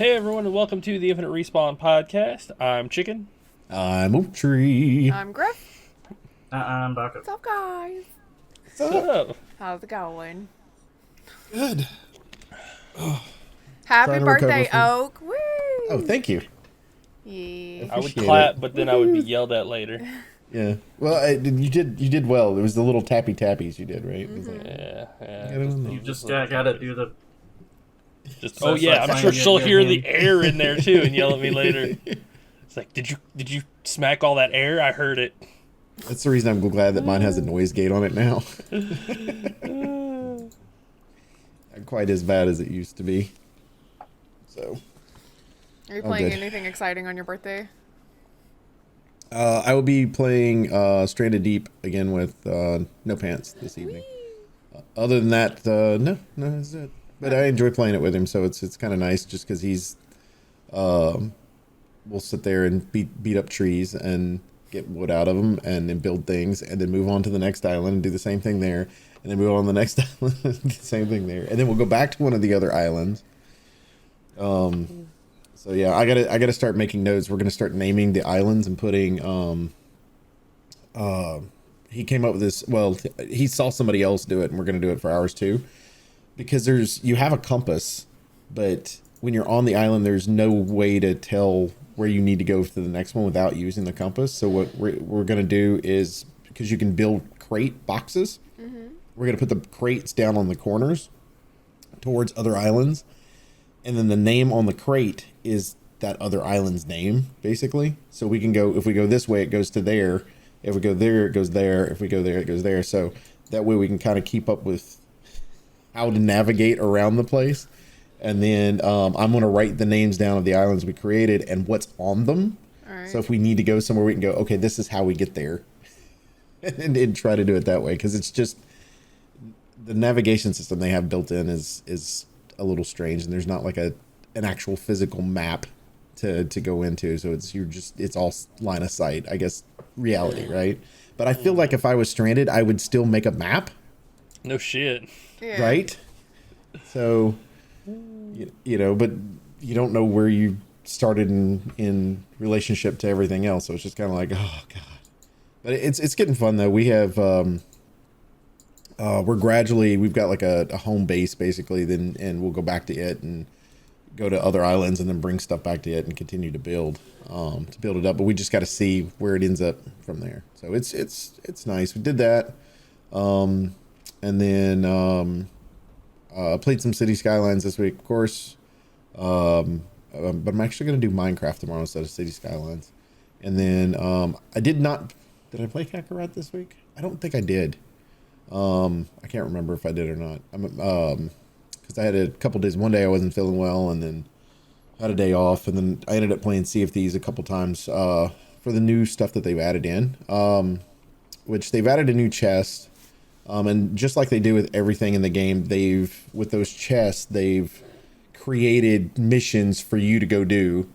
Hey everyone, and welcome to the Infinite Respawn podcast. I'm Chicken. I'm Oak Tree. I'm Grif. I'm Baka. What's up, guys? What's up? How's it going? Good. Happy Trying to recover birthday, from- Oak! Woo! Oh, thank you. Yeah. I would Appreciate clap, it. but then I would be yelled at later. Yeah. Well, you did well. It was the little tappy tappies you did, right? It was like, Yeah. I don't know. You just gotta do the. Just So oh it's yeah, like I'm sure finding she'll your hear hand. the air in there too and yell at me later. It's like, did you smack all that air? I heard it. That's the reason I'm glad that mine has a noise gate on it now. Not quite as bad as it used to be. So, Are you Oh, playing good. anything exciting on your birthday? I will be playing Stranded Deep again with No Pants this evening. Other than that, no, that's it. But I enjoy playing it with him, so it's kind of nice just because he's we'll sit there and beat up trees and get wood out of them and then build things and then move on to the next island and do the same thing there and then move on to the next island and do the same thing there and then we'll go back to one of the other islands. So yeah, I gotta start making notes. We're gonna start naming the islands and putting he came up with this. Well, he saw somebody else do it, and we're gonna do it for ours too, because you have a compass, but when you're on the island, there's no way to tell where you need to go to the next one without using the compass. So what we're gonna do is, because you can build crate boxes, we're gonna put the crates down on the corners towards other islands, and then the name on the crate is that other island's name, basically. So we can go, if we go this way, it goes to there. If we go there, it goes there. If we go there, it goes there. So that way we can kind of keep up with how to navigate around the place. And then I'm going to write the names down of the islands we created and what's on them. All right. So if we need to go somewhere, we can go, okay, this is how we get there. and try to do it that way. Because it's just, the navigation system they have built in is a little strange. And there's not like an actual physical map to go into. So it's all line of sight, I guess, reality, right? But I feel like if I was stranded, I would still make a map. No shit. Yeah. Right? So, you know, but you don't know where you started in relationship to everything else. So it's just kind of like, oh God. But it's getting fun though. We have, we've got like a home base basically, and we'll go back to it and go to other islands and then bring stuff back to it and continue to build it up. But we just got to see where it ends up from there. So it's nice. We did that. And then played some City Skylines this week, of course. But I'm actually going to do Minecraft tomorrow instead of City Skylines. And then did I play Kakarot this week? I don't think I did. I can't remember if I did or not. Because I had a couple days. One day I wasn't feeling well, and then had a day off, and then I ended up playing Sea of Thieves a couple times for the new stuff that they've added in. Which they've added a new chest. And just like they do with everything in the game, with those chests, they've created missions for you to go do.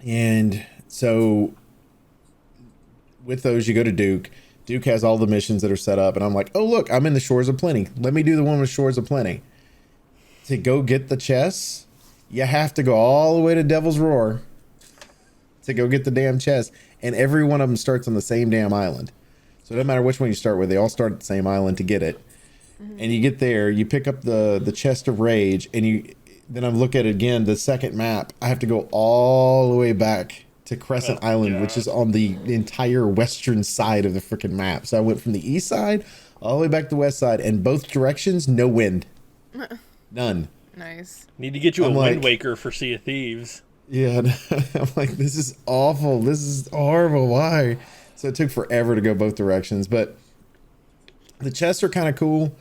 And so with those, you go to Duke. Duke has all the missions that are set up, and I'm like, oh, look, I'm in the Shores of Plenty. Let me do the one with Shores of Plenty. To go get the chests, you have to go all the way to Devil's Roar to go get the damn chest. And every one of them starts on the same damn island. So it doesn't matter which one you start with. They all start at the same island to get it. And you get there, you pick up the Chest of Rage, and then I look at it again, the second map. I have to go all the way back to Crescent Island, which is on the entire western side of the freaking map. So I went from the east side all the way back to the west side, and both directions, no wind. None. Nice. Need to get you I'm a like- Wind Waker for Sea of Thieves. Yeah, I'm like, this is awful. This is horrible. Why? So it took forever to go both directions, but the chests are kind of cool.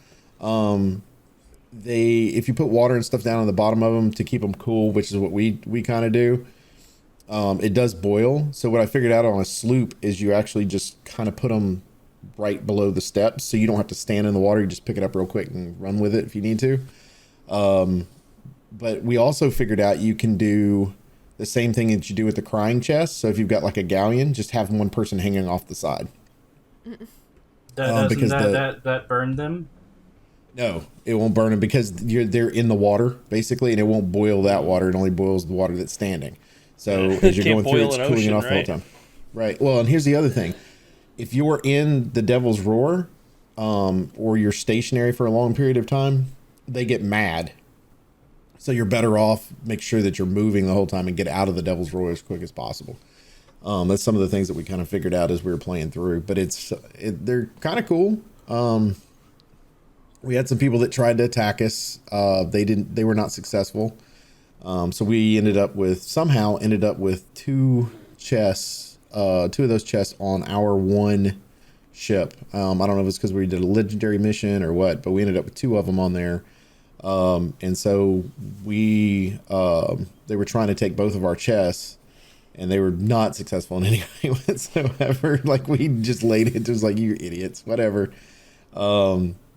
If you put water and stuff down on the bottom of them to keep them cool, which is what we kind of do, it does boil. So what I figured out on a sloop is you actually just kind of put them right below the steps, so you don't have to stand in the water. You just pick it up real quick and run with it if you need to. But we also figured out you can do the same thing that you do with the crying chest. So if you've got like a galleon, just have one person hanging off the side. Doesn't Because that burned them? No, it won't burn them because they're in the water basically, and it won't boil that water. It only boils the water that's standing. So as you're Can't going through, boil it's an cooling ocean, it off the whole right? time. Right. Well, and here's the other thing: if you're in the Devil's Roar, or you're stationary for a long period of time, they get mad. So you're better off make sure that you're moving the whole time and get out of the Devil's Roar as quick as possible. That's some of the things that we kind of figured out as we were playing through. But they're kind of cool. We had some people that tried to attack us. They were not successful. So we somehow ended up with two of those chests on our one ship. I don't know if it's because we did a legendary mission or what, but we ended up with two of them on there. And so they were trying to take both of our chests, and they were not successful in any way whatsoever. Like, we just laid it. It was like, you idiots, whatever.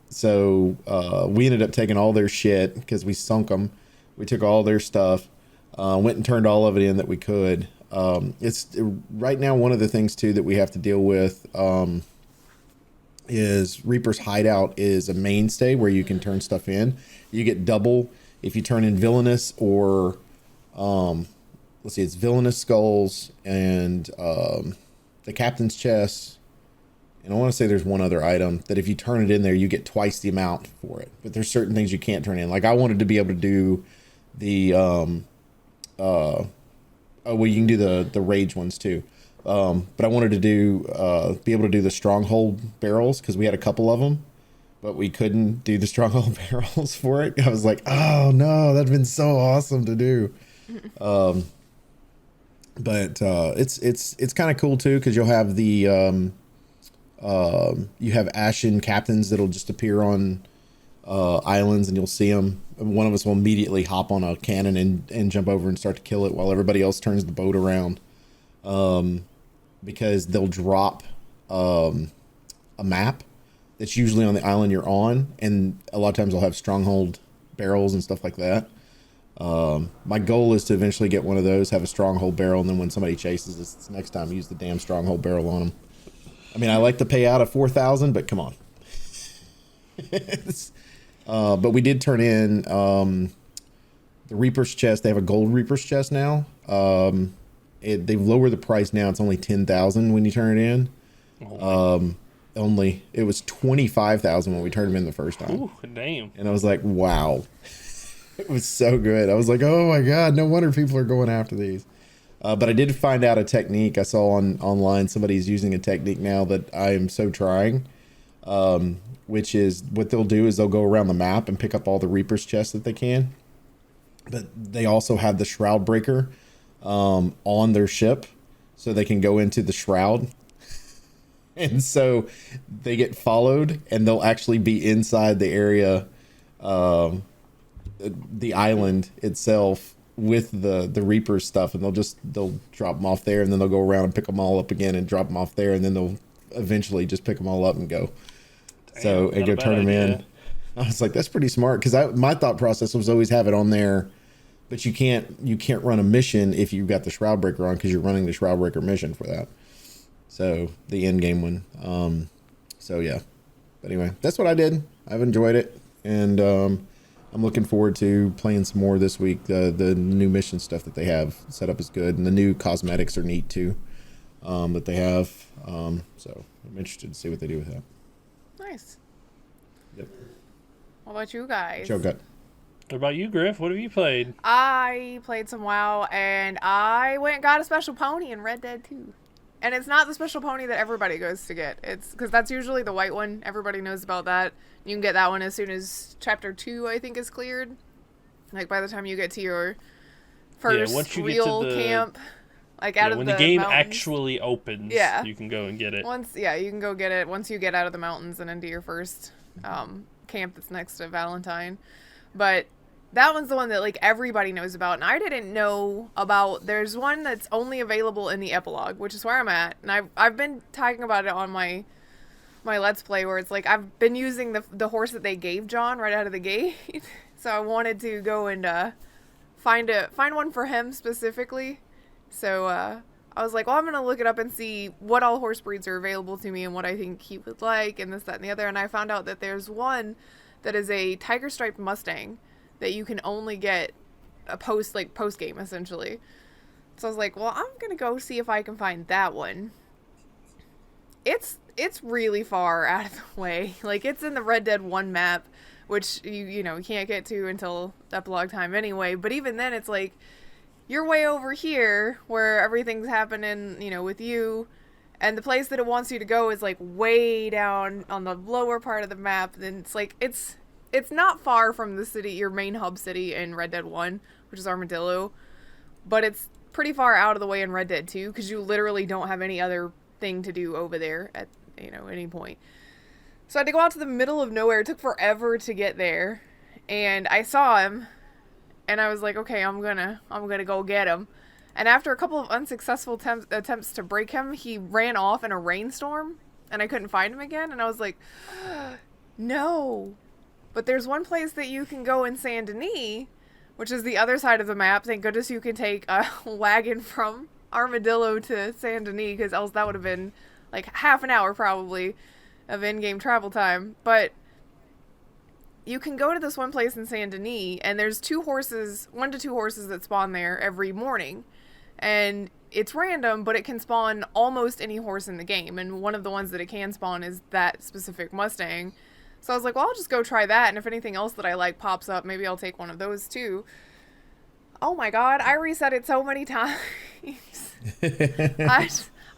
So we ended up taking all their shit because we sunk them. We took all their stuff, went and turned all of it in that we could. It's right now, one of the things too that we have to deal with is Reaper's Hideout is a mainstay where you can turn stuff in. You get double if you turn in Villainous or let's see, it's Villainous Skulls and the Captain's Chest. And I want to say there's one other item that if you turn it in there, you get twice the amount for it. But there's certain things you can't turn in. Like, I wanted to be able to do the well, you can do the rage ones too. But I wanted to be able to do the stronghold barrels because we had a couple of them, but we couldn't do the stronghold barrels for it. I was like, oh no, that'd been so awesome to do. But it's kind of cool too because you'll have the you have ashen captains that'll just appear on islands, and you'll see them. One of us will immediately hop on a cannon and jump over and start to kill it while everybody else turns the boat around, because they'll drop a map that's usually on the island you're on, and a lot of times they'll have stronghold barrels and stuff like that. My goal is to eventually get one of those, have a stronghold barrel, and then when somebody chases us next time, use the damn stronghold barrel on them. I mean, I like to pay out of 4,000, but come on. But we did turn in the Reaper's chest. They have a gold Reaper's chest now. They've lowered the price now. It's only 10,000 when you turn it in. Only it was 25,000 when we turned them in the first time. Ooh, damn! And I was like, wow, it was so good. I was like, oh my god, no wonder people are going after these. But I did find out a technique I saw online. Somebody's using a technique now that I am so trying, which is what they'll do is they'll go around the map and pick up all the Reaper's chests that they can. But they also have the Shroud Breaker on their ship, so they can go into the Shroud. And so they get followed, and they'll actually be inside the area, the island itself, with the Reaper stuff, and they'll drop them off there, and then they'll go around and pick them all up again and drop them off there, and then they'll eventually just pick them all up and go. Damn, So and go turn them in. I was like, that's pretty smart, because my thought process was always have it on there, but you can't run a mission if you've got the Shroud Breaker on, because you're running the Shroud Breaker mission for that. So the end game one. So yeah. But anyway, that's what I did. I've enjoyed it, and I'm looking forward to playing some more this week. The new mission stuff that they have set up is good, and the new cosmetics are neat too, that they have. So I'm interested to see what they do with that. Nice. Yep. What about you guys? Joe got. What about you, Grif? What have you played? I played some WoW, and I went and got a special pony in Red Dead 2. And it's not the special pony that everybody goes to get. It's because that's usually the white one. Everybody knows about that. You can get that one as soon as chapter 2, I think, is cleared. Like, by the time you get to your first once you real get to the, camp, like out of when the the game mountains. actually opens, you can go and get it. You can go get it once you get out of the mountains and into your first camp that's next to Valentine. But that one's the one that, like, everybody knows about, and I didn't know about. There's one that's only available in the epilogue, which is where I'm at, and I've been talking about it on my Let's Play, where it's like I've been using the horse that they gave John right out of the gate, so I wanted to go and find one for him specifically. So I was like, well, I'm gonna look it up and see what all horse breeds are available to me and what I think he would like, and this, that, and the other. And I found out that there's one that is a tiger striped Mustang that you can only get a post game essentially. So I was like, well, I'm gonna go see if I can find that one. It's really far out of the way. Like, it's in the Red Dead 1 map, which you can't get to until epilogue time anyway. But even then, it's like you're way over here where everything's happening, with you. And the place that it wants you to go is like way down on the lower part of the map. Then it's like it's not far from the city, your main hub city in Red Dead 1, which is Armadillo, but it's pretty far out of the way in Red Dead 2 because you literally don't have any other thing to do over there at any point. So I had to go out to the middle of nowhere. It took forever to get there, and I saw him, and I was like, okay, I'm gonna go get him. And after a couple of unsuccessful attempts to break him, he ran off in a rainstorm, and I couldn't find him again. And I was like, no. But there's one place that you can go in Saint Denis, which is the other side of the map. Thank goodness you can take a wagon from Armadillo to Saint Denis, because else that would have been like half an hour probably of in-game travel time. But you can go to this one place in Saint Denis, and there's 1 to 2 horses that spawn there every morning. And it's random, but it can spawn almost any horse in the game. And one of the ones that it can spawn is that specific Mustang. So I was like, well, I'll just go try that. And if anything else that I like pops up, maybe I'll take one of those too. Oh my God, I reset it so many times.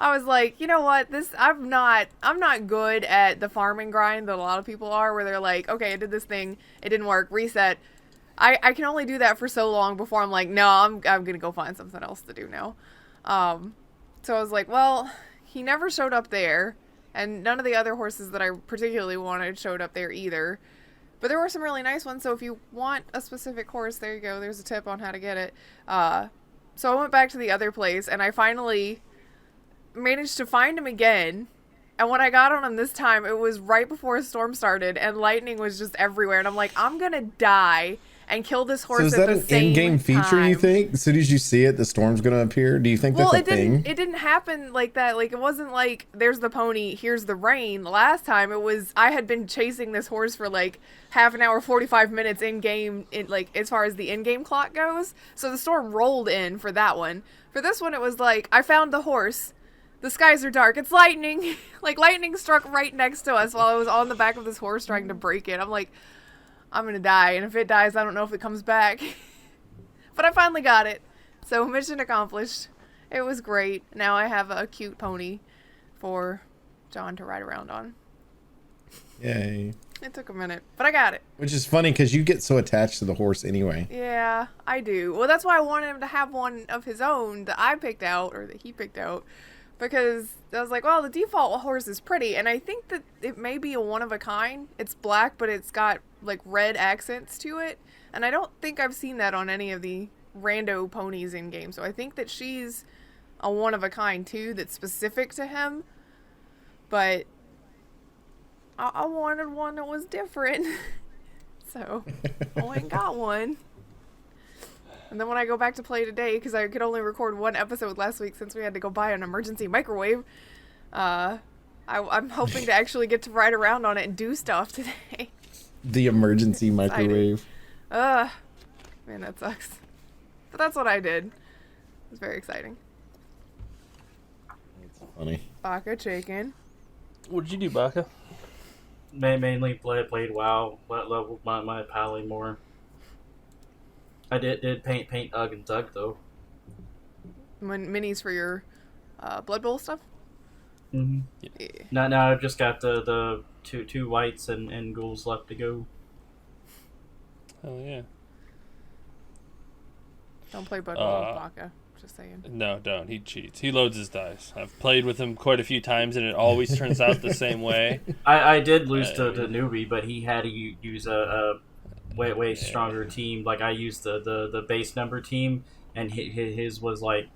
I was like, you know what? I'm not good at the farming grind that a lot of people are, where they're like, okay, I did this thing, it didn't work, reset. I can only do that for so long before I'm like, no, I'm gonna go find something else to do now. So I was like, well, he never showed up there, and none of the other horses that I particularly wanted showed up there either. But there were some really nice ones, so if you want a specific horse, there you go. There's a tip on how to get it. So I went back to the other place, and I finally managed to find him again. And when I got on him this time, it was right before a storm started, and lightning was just everywhere. And I'm like, I'm gonna die and kill this horse at the same time. So is that an in-game feature, you think? As soon as you see it, the storm's gonna appear? Do you think that's a thing? It didn't happen like that. Like, it wasn't like, there's the pony, here's the rain. The last time, it was, I had been chasing this horse for like half an hour, 45 minutes in-game, like, as far as the in-game clock goes. So the storm rolled in for that one. For this one, it was like, I found the horse. The skies are dark. It's lightning. Like, lightning struck right next to us while I was on the back of this horse trying to break it. I'm like, I'm gonna die, and if it dies, I don't know if it comes back. But I finally got it. So, mission accomplished. It was great. Now I have a cute pony for John to ride around on. Yay. It took a minute, but I got it. Which is funny, because you get so attached to the horse anyway. Yeah, I do. Well, that's why I wanted him to have one of his own that I picked out, or that he picked out. Because I was like, well, the default horse is pretty, and I think that it may be a one-of-a-kind. It's black, but it's got, like, red accents to it. And I don't think I've seen that on any of the rando ponies in-game. So I think that she's a one-of-a-kind, too, that's specific to him. But I wanted one that was different. So I went and got one. And then when I go back to play today, because I could only record one episode last week since we had to go buy an emergency microwave, I'm hoping to actually get to ride around on it and do stuff today. The emergency microwave. Man, that sucks. But that's what I did. It was very exciting. That's funny. Baka chicken. What did you do, Baka? Mainly played WoW, leveled my pally more. I did paint Ugg and Tug though. Minis for your Blood Bowl stuff? Mm-hmm. Yeah. Now I've just got the two whites and ghouls left to go. Oh yeah. Don't play Blood Bowl with Baka. Just saying. No, don't. He cheats. He loads his dice. I've played with him quite a few times, and it always turns out the same way. I did lose to newbie, but he had to use a way stronger team. Like, I used the base number team, and his was like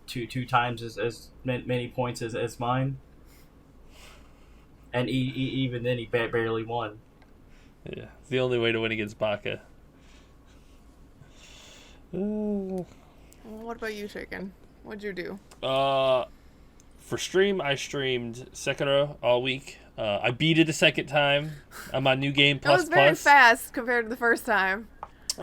two times as many points as mine, and even then he barely won. Yeah, it's the only way to win against Baka. What about you, Chicken? What'd you do? for stream, I streamed Sekiro all week. I beat it a second time on my new game plus. It was very fast compared to the first time.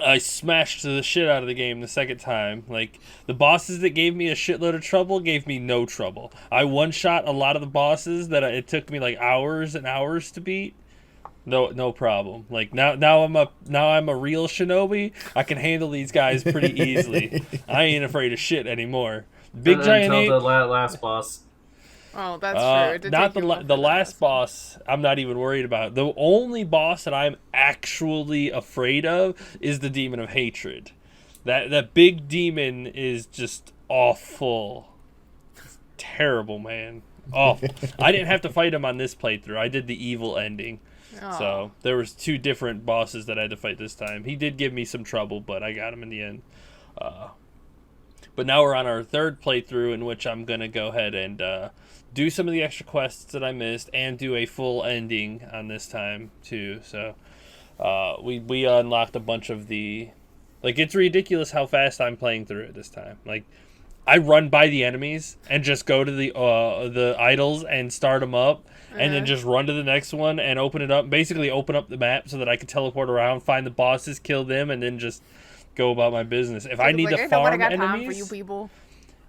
I smashed the shit out of the game the second time. Like, the bosses that gave me a shitload of trouble gave me no trouble. I one-shot a lot of the bosses that it took me like hours and hours to beat. No problem. Like, now I'm a real shinobi. I can handle these guys pretty easily. I ain't afraid of shit anymore. Big giant ape. Until the last boss. Oh, that's true. It did Not take you a while the for last boss. I'm not even worried about. The only boss that I'm actually afraid of is the Demon of Hatred. That big demon is just awful. It's terrible, man. Awful. I didn't have to fight him on this playthrough. I did the evil ending. Oh. So there was 2 different bosses that I had to fight this time. He did give me some trouble, but I got him in the end. But now we're on our 3rd playthrough, in which I'm going to go ahead and do some of the extra quests that I missed and do a full ending on this time too. So we unlocked a bunch of the... Like, it's ridiculous how fast I'm playing through it this time. Like, I run by the enemies and just go to the idols and start them up, and then just run to the next one and open it up. Basically open up the map so that I can teleport around, find the bosses, kill them, and then just go about my business. If I need to farm enemies... for you people.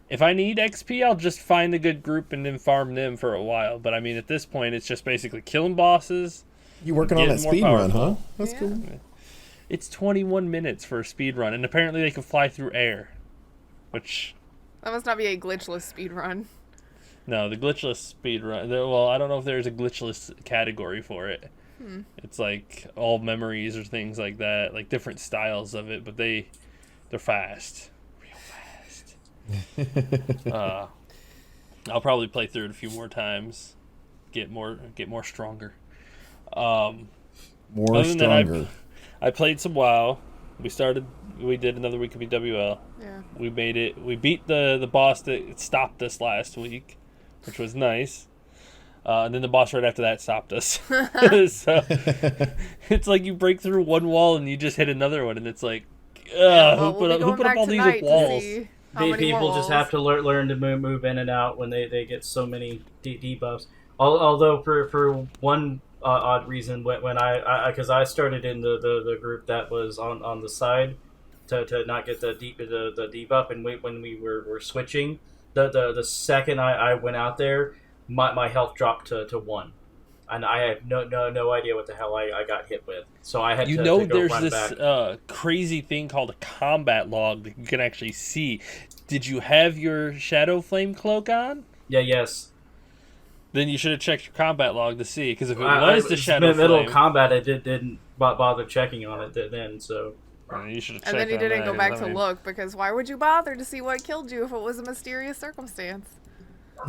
If I need XP, I'll just find a good group and then farm them for a while. But I mean, at this point, it's just basically killing bosses. You working on that speed run, huh? That's cool. It's 21 minutes for a speed run, and apparently they can fly through air, which... That must not be a glitchless speed run. No, the glitchless speed run... Well, I don't know if there's a glitchless category for it. It's like all memories or things like that, like different styles of it, but they're fast. I'll probably play through it a few more times, get more stronger. More stronger. I played some WoW. We did another week of BWL. Yeah. We made it. We beat the boss that stopped us last week, which was nice. And then the boss right after that stopped us. So it's like you break through one wall and you just hit another one, and it's like, who put up all these walls? People just have to learn to move in and out when they get so many debuffs. Although for one odd reason, when I started in the group that was on the side to not get the debuff, and when we were switching, the second I went out there, my health dropped to 1. And I have no idea what the hell I got hit with. So I had to go there's run this back. crazy thing called a combat log that you can actually see. Did you have your Shadow Flame cloak on? Yes. Then you should have checked your combat log to see, because if it was the Shadow middle Flame... of combat, I didn't bother checking on it then, so... You should have checked. And then you didn't go back to mean... look, because why would you bother to see what killed you if it was a mysterious circumstance?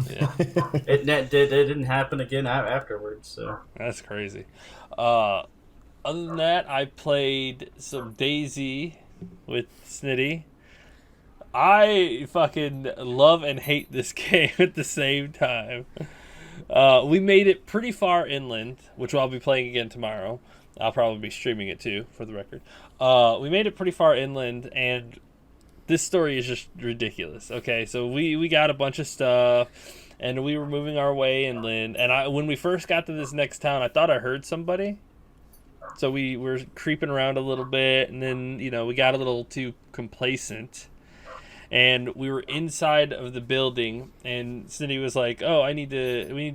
Yeah. It didn't happen again afterwards, so... That's crazy. Other than that, I played some DayZ with Snitty. I fucking love and hate this game at the same time. We made it pretty far inland, which I'll be playing again tomorrow. I'll probably be streaming it too, for the record. We made it pretty far inland, and this story is just ridiculous. Okay, so we got a bunch of stuff, and we were moving our way inland, and when we first got to this next town, I thought I heard somebody. So we were creeping around a little bit, and then, we got a little too complacent. And we were inside of the building, and Cindy was like, "Oh, we need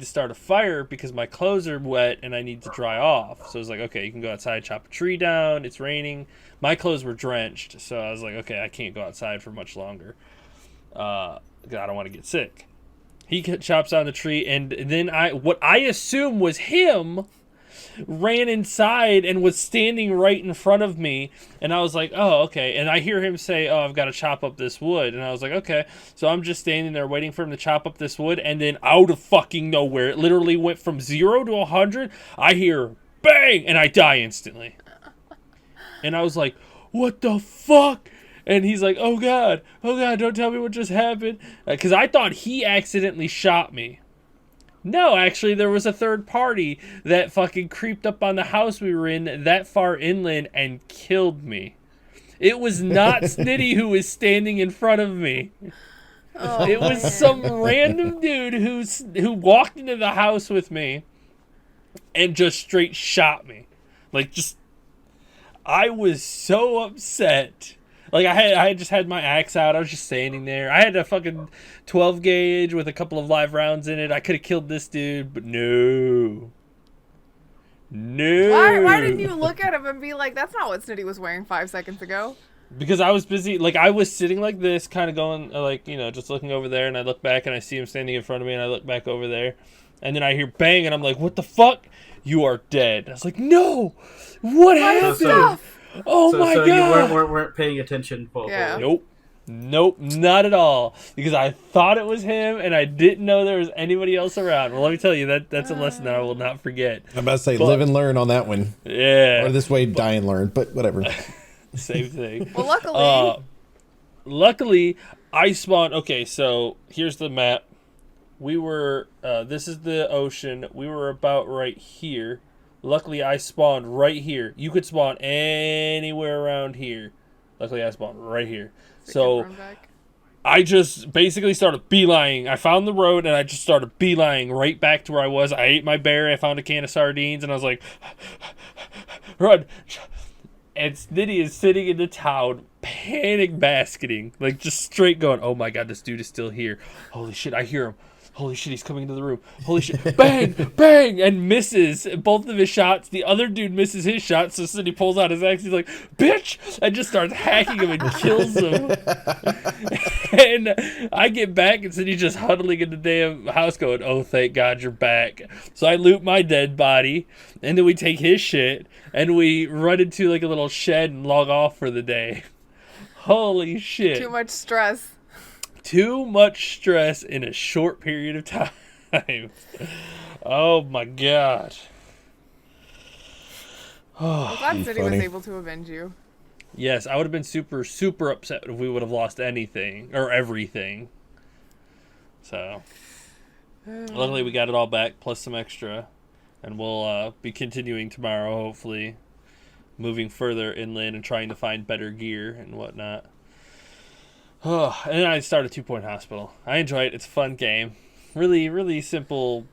to start a fire because my clothes are wet and I need to dry off." So I was like, "Okay, you can go outside, chop a tree down. It's raining." My clothes were drenched, so I was like, "Okay, I can't go outside for much longer. I don't want to get sick." He chops down the tree, and then what I assume was him ran inside and was standing right in front of me, and I was like, "Oh, okay." And I hear him say, "Oh, I've got to chop up this wood," and I was like, "Okay." So I'm just standing there waiting for him to chop up this wood, and then out of fucking nowhere, it literally went from 0 to 100. I hear bang, and I die instantly. And I was like, "What the fuck?" And he's like, oh god, don't tell me what just happened," because I thought he accidentally shot me. No, actually, there was a third party that fucking creeped up on the house we were in that far inland and killed me. It was not Snitty who was standing in front of me. Oh, It was man. some random dude who walked into the house with me and just straight shot me. Like, just, I was so upset. Like, I had just had my axe out. I was just standing there. I had a fucking 12 gauge with a couple of live rounds in it. I could have killed this dude, but no. No. Why didn't you look at him and be like, that's not what Snitty was wearing 5 seconds ago? Because I was busy. Like, I was sitting like this, kind of going, like, you know, just looking over there, and I look back, and I see him standing in front of me, and I look back over there. And then I hear bang, and I'm like, what the fuck? You are dead. I was like, no! What happened? Stuff. Oh my so god! you weren't paying attention. Yeah. Nope, not at all. Because I thought it was him, and I didn't know there was anybody else around. Well, let me tell you, that's a lesson that I will not forget. I'm about to say, live and learn on that one. Yeah. Or this way, die and learn. But whatever. Same thing. Well, Luckily, I spawned. Okay, so here's the map. We were. This is the ocean. We were about right here. Luckily, I spawned right here. You could spawn anywhere around here. Luckily, I spawned right here. So I just basically started beelining. I found the road, and I just started beelining right back to where I was. I ate my berry. I found a can of sardines, and I was like, run. And Snitty is sitting in the town, panic basketing, like just straight going, oh my god, this dude is still here. Holy shit, I hear him. Holy shit, he's coming into the room. Holy shit, bang, bang, and misses both of his shots. The other dude misses his shot, so Snitty pulls out his axe. He's like, bitch, and just starts hacking him and kills him. And I get back, and Snitty's just huddling in the damn house going, oh, thank God you're back. So I loot my dead body, and then we take his shit, and we run into like a little shed and log off for the day. Holy shit. Too much stress. Too much stress in a short period of time. Oh my god. Well, glad Snitty was funny. able to avenge you. Yes, I would have been super, super upset if we would have lost anything or everything. So, luckily we got it all back plus some extra, and we'll be continuing tomorrow, hopefully, moving further inland and trying to find better gear and whatnot. Oh, and then I started 2 Point Hospital. I enjoy it. It's a fun game. Really, really simple,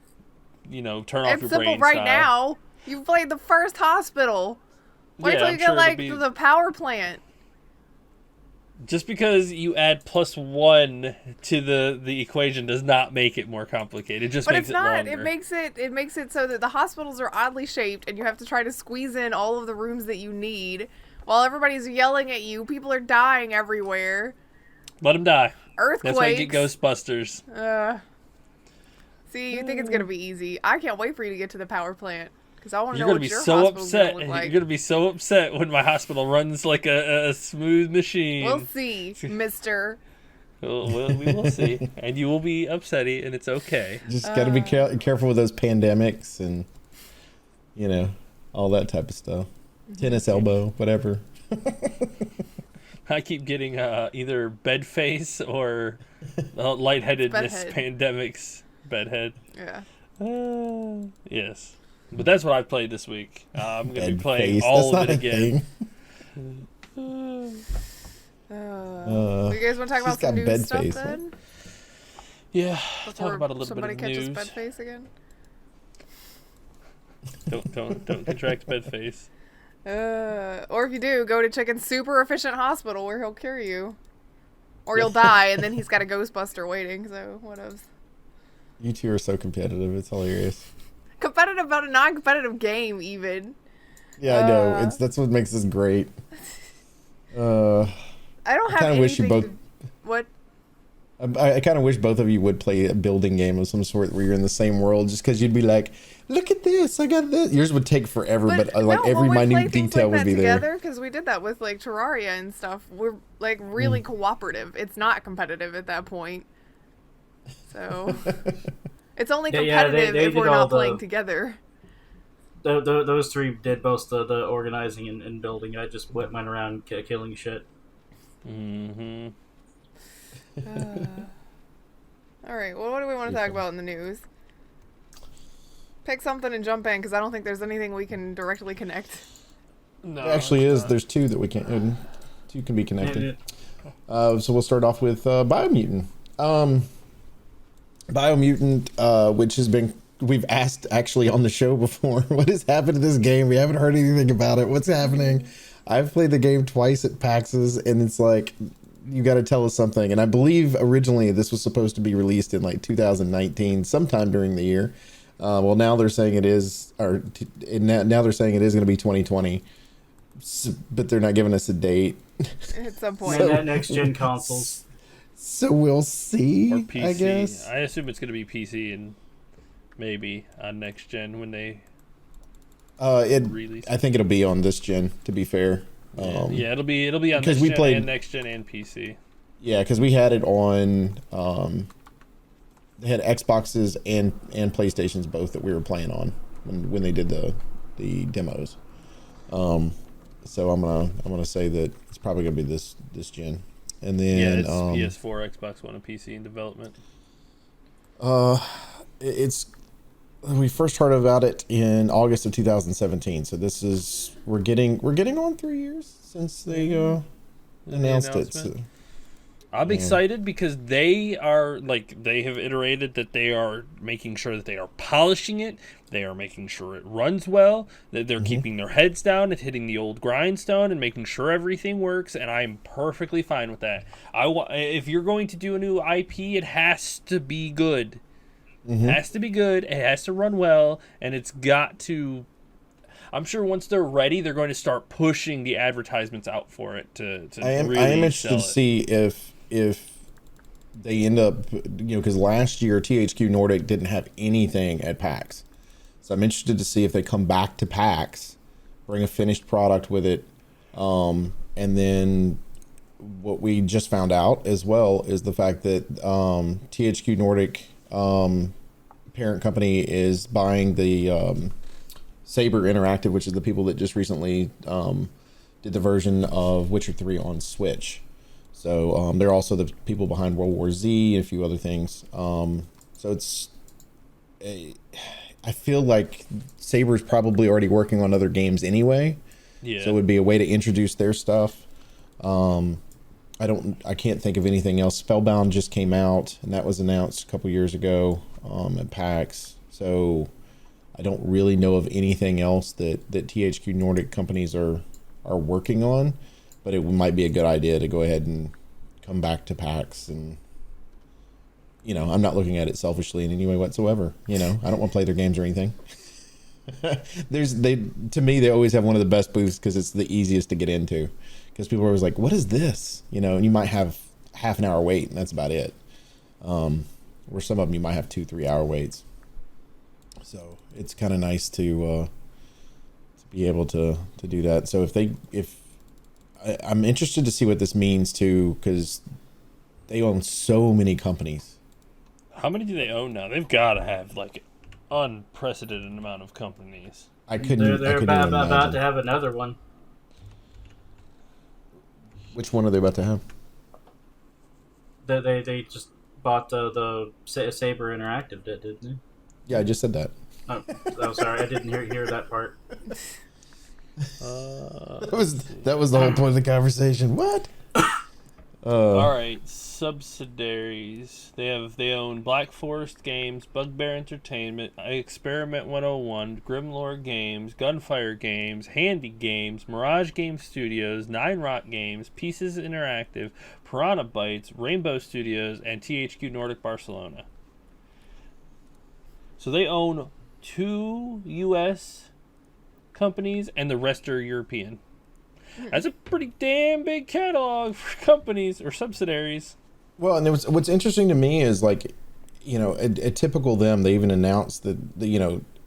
you know, turn off It's your simple brain right style. now. You played the first hospital. Wait Yeah, till I'm you sure get it'll like be- to the power plant. Just because you add +1 to the equation does not make it more complicated. It just But makes it's not. it longer. It makes it so that the hospitals are oddly shaped, and you have to try to squeeze in all of the rooms that you need, while everybody's yelling at you. People are dying everywhere. Let them die. Earthquakes. That's why you get Ghostbusters. See, you think it's gonna be easy? I can't wait for you to get to the power plant because I want to You're know gonna what be your so hospital's upset. gonna look like. You're gonna be so upset when my hospital runs like a smooth machine. We'll see, Mister. We will see, and you will be upsetty, and it's okay. Just got to be careful with those pandemics and, you know, all that type of stuff. Tennis elbow, whatever. I keep getting either bed face or lightheadedness Bedhead. pandemics. Bedhead. Yeah. Yes. But that's what I've played this week. I'm going to be Bed playing face. all That's of it not a again. thing. So you guys want to talk she's about some got news bed stuff face. then? Yeah. Talk Before about a little bit somebody of catches news. bed face again. Don't contract bed face. Or if you do, go to Chicken's super efficient hospital where he'll cure you. Or you'll die, and then he's got a Ghostbuster waiting, so what else? You two are so competitive. It's hilarious. Competitive about a non-competitive game, even. Yeah, I know. That's what makes this great. I don't have kinda anything wish you both- to... What? I kind of wish both of you would play a building game of some sort where you're in the same world, just because you'd be like, look at this, I got this. Yours would take forever, but like no, every when we play minute things detail like would be that there. together, because we did that with like Terraria and stuff. We're like really cooperative. It's not competitive at that point. So it's only Yeah, competitive they if did we're all not the- playing together. Those three did most of the organizing and building. I just went around killing shit. Mm-hmm. All right. Well, what do we want to talk about in the news? Pick something and jump in, because I don't think there's anything we can directly connect. No, There actually it's is. not. There's two that we can. Two can be connected. So we'll start off with Biomutant. Biomutant, which has been we've asked actually on the show before, what has happened to this game? We haven't heard anything about it. What's happening? I've played the game twice at PAX's, and it's like, you got to tell us something. And I believe originally this was supposed to be released in like 2019, sometime during the year. Well, now they're saying it is, now they're saying it is going to be 2020, but they're not giving us a date. At some point. And next gen consoles. So we'll see. Or PC. I guess. I assume it's going to be PC and maybe on next gen when they release. I think it'll be on this gen. To be fair. Yeah, it'll be on because this we gen played and next gen and PC. Yeah, because we had it on. They had Xboxes and PlayStations both that we were playing on when they did the demos. So I'm gonna say that it's probably gonna be this gen, and then it's PS4, Xbox One, and PC in development. We first heard about it in August of 2017. So this is we're getting on 3 years since they announced it. So, I'm excited because they have iterated that they are making sure that they are polishing it. They are making sure it runs well. That they're keeping their heads down and hitting the old grindstone and making sure everything works. And I'm perfectly fine with that. If you're going to do a new IP, it has to be good. It has to be good. It has to run well, and it's got to. I'm sure once they're ready, they're going to start pushing the advertisements out for it to I am really interested to see if they end up, because last year THQ Nordic didn't have anything at PAX, so I'm interested to see if they come back to PAX, bring a finished product with it, and then what we just found out as well is the fact that THQ Nordic parent company is buying the Saber Interactive, which is the people that just recently did the version of Witcher 3 on Switch. So they're also the people behind World War Z and a few other things. So I feel like Saber's probably already working on other games anyway. Yeah. So it would be a way to introduce their stuff. I can't think of anything else. Spellbound just came out, and that was announced a couple years ago at PAX. So I don't really know of anything else that THQ Nordic companies are working on, but it might be a good idea to go ahead and come back to PAX. And I'm not looking at it selfishly in any way whatsoever. I don't want to play their games or anything. To me, they always have one of the best booths because it's the easiest to get into. Because people are always like, "What is this?" And you might have half an hour wait, and that's about it. Where some of them you might have 2-3 hour waits. So it's kind of nice to be able to do that. So I'm interested to see what this means too, because they own so many companies. How many do they own now? They've got to have like unprecedented amount of companies. They're about to have another one. Which one are they about to have? They just bought the Saber Interactive, didn't they? Yeah, I just said that. Oh, sorry, I didn't hear that part. That was the whole point of the conversation. What? All right, subsidiaries. They own Black Forest Games, Bugbear Entertainment, Experiment 101, Grimlore Games, Gunfire Games, Handy Games, Mirage Game Studios, Nine Rock Games, Pieces Interactive, Piranha Bytes, Rainbow Studios, and THQ Nordic Barcelona. So they own 2 U.S. companies, and the rest are European. That's a pretty damn big catalog for companies or subsidiaries. Well, and what's interesting to me is a typical them. They even announced that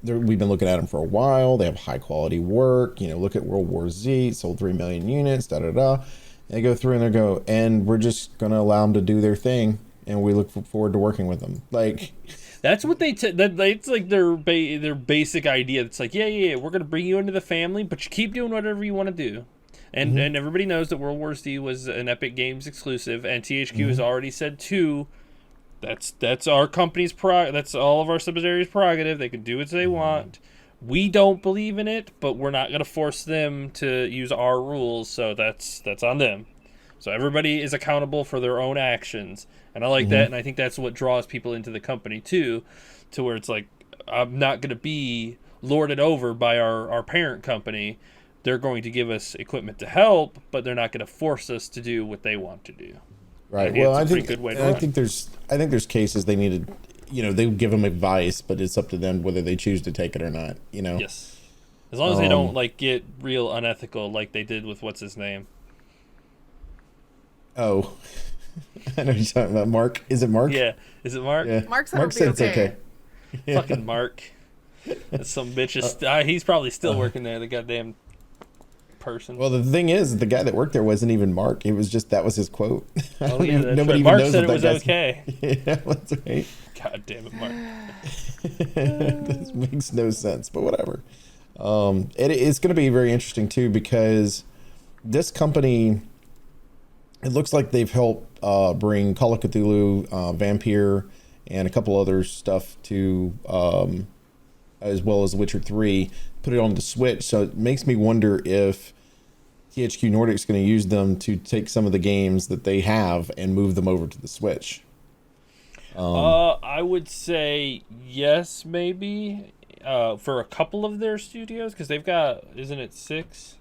we've been looking at them for a while. They have high quality work. Look at World War Z, sold 3 million units. They go through and we're just gonna allow them to do their thing, and we look forward to working with them. That's what it's like their basic idea. It's like, yeah, we're gonna bring you into the family, but you keep doing whatever you want to do. And and everybody knows that World War Z was an Epic Games exclusive, and THQ has already said too. That's our company's that's all of our subsidiaries' prerogative. They can do what they want. We don't believe in it, but we're not gonna force them to use our rules. So that's on them. So everybody is accountable for their own actions, and I like that, and I think that's what draws people into the company too, to where it's like, I'm not going to be lorded over by our parent company. They're going to give us equipment to help, but they're not going to force us to do what they want to do. Right. Well, I think good way to I run. think there's cases they needed. They would give them advice, but it's up to them whether they choose to take it or not. Yes. As long as they don't like get real unethical, like they did with what's his name. Oh, I know what you're talking about. Mark. Is it Mark? Yeah. Is it Mark? Yeah. Mark said Mark it'll said be it's okay. okay. Fucking Mark. That's some bitch. He's probably still working there. The goddamn person. Well, the thing is, the guy that worked there wasn't even Mark. It was just that was his quote. Oh yeah, that's Nobody right. even Mark knows said it what was that guy's- okay. Yeah, that's right. God damn it, Mark. This makes no sense, but whatever. It's going to be very interesting too, because this company, it looks like they've helped bring Call of Cthulhu, Vampire, and a couple other stuff to, as well as Witcher 3, put it on the Switch. So it makes me wonder if THQ Nordic is going to use them to take some of the games that they have and move them over to the Switch. I would say yes, maybe, for a couple of their studios, because they've got, isn't it six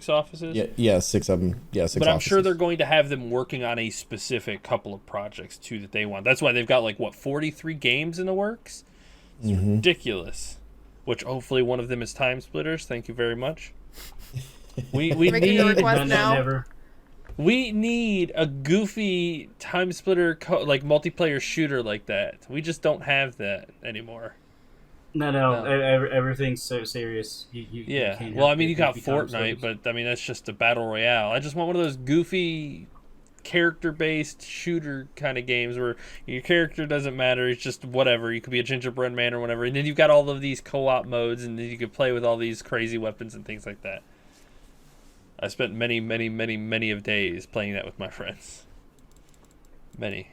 offices? Yeah, 6 of them. Yeah, 6 But I'm offices. sure they're going to have them working on a specific couple of projects too that they want. That's why they've got 43 games in the works. It's ridiculous. Which hopefully one of them is Time Splitters. Thank you very much. We Making a need request now. Never. we need a goofy Time Splitter multiplayer shooter like that. We just don't have that anymore. No. Everything's so serious. You Yeah. can't Well, have I mean, you got goofy time Fortnite, slips. but I mean that's just a battle royale. I just want one of those goofy character-based shooter kind of games where your character doesn't matter. It's just whatever. You could be a gingerbread man or whatever, and then you've got all of these co-op modes, and then you could play with all these crazy weapons and things like that. I spent many of days playing that with my friends. Many.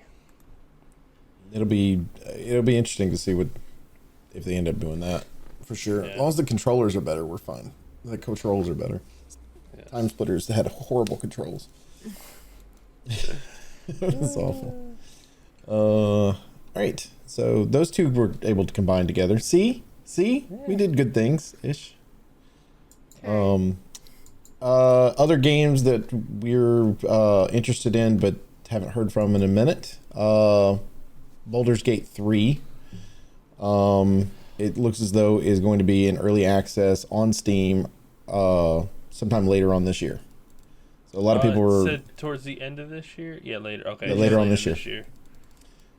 It'll be interesting to see if they end up doing that, for sure. Yeah. As long as the controllers are better, we're fine. The controls are better. Yes. Time Splitters had horrible controls. It was awful. All right, so those two were able to combine together. See, we did good things ish. Other games that we're interested in but haven't heard from in a minute. Baldur's Gate 3. It looks as though is going to be in early access on Steam sometime later on this year. So a lot of people it were said towards the end of this year. Yeah, later. Okay, Yeah, later on this year.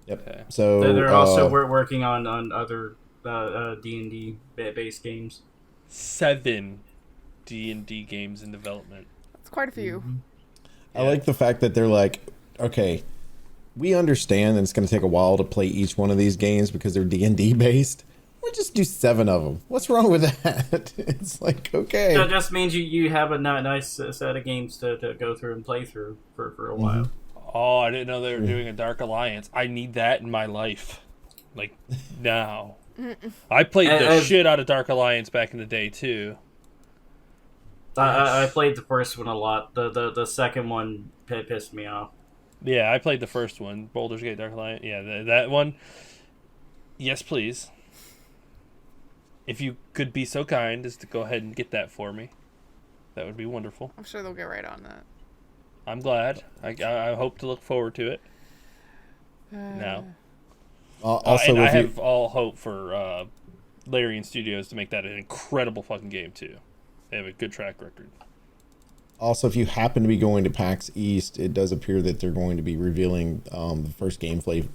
Yep. Okay. So They're also working on other D&D based games. 7 D&D games in development. It's quite a few. I like the fact that they're like, okay, we understand that it's going to take a while to play each one of these games because they're D&D based. We'll just do 7 of them. What's wrong with that? It's like, okay. That just means you have a nice set of games to go through and play through for a while. Oh, I didn't know they were doing a Dark Alliance. I need that in my life. Like, now. I played the shit out of Dark Alliance back in the day, too. I played the first one a lot. The second one pissed me off. Yeah, I played the first one. Baldur's Gate Dark Alliance. Yeah, that one. Yes, please. If you could be so kind as to go ahead and get that for me, that would be wonderful. I'm sure they'll get right on that. I'm glad. I hope to look forward to it. Now. Also, and I if you, have all hope for Larian Studios to make that an incredible fucking game, too. They have a good track record. also, if you happen to be going to PAX East, it does appear that they're going to be revealing the first gameplay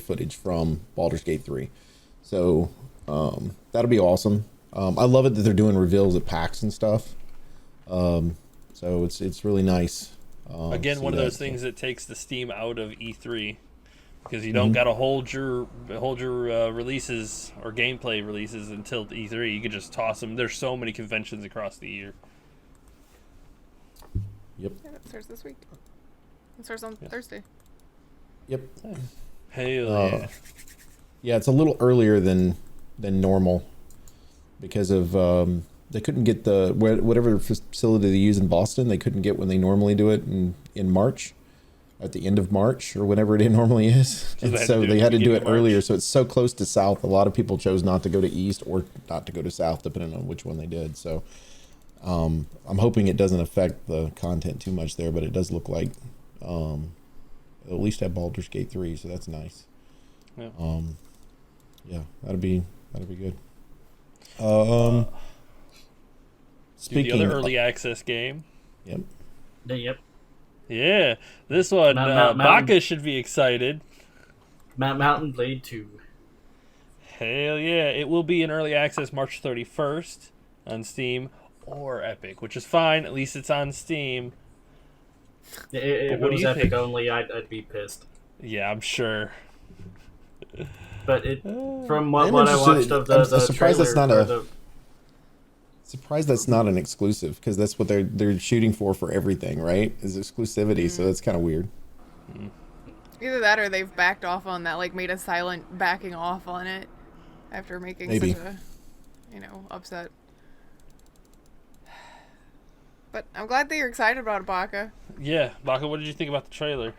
footage from Baldur's Gate 3. So that'll be awesome. I love it that they're doing reveals at PAX and stuff. So it's really nice. Again, one of those things that takes the steam out of E3, because you don't got to hold your releases or gameplay releases until E3. You can just toss them. There's so many conventions across the year. Yep. Yeah, it starts this week. It starts on Thursday. Yep. Hell yeah. Yeah, it's a little earlier than normal because of they couldn't get whatever facility they use in Boston. They couldn't get when they normally do it in March, at the end of March or whenever it normally is. So they had to do it earlier. So it's so close to South. A lot of people chose not to go to East or not to go to South, depending on which one they did. So I'm hoping it doesn't affect the content too much there, but it does look like at least have Baldur's Gate 3, so that's nice. Yeah. Yeah, that'd be good. Speaking the other early access game. Yep. Yep. Yeah, this one, Baka should be excited. Mountain Blade 2. Hell yeah. It will be in early access March 31st on Steam or Epic, which is fine. At least it's on Steam. If it was Epic only, I'd be pissed. Yeah, I'm sure. But from what I watched of the surprised trailer, that's not surprised that's not an exclusive, because that's what they're shooting for everything, right? Is exclusivity. So that's kind of weird. Either that or they've backed off on that, like made a silent backing off on it after making such a, upset. But I'm glad that you're excited about Baka. Yeah, Baka, what did you think about the trailer?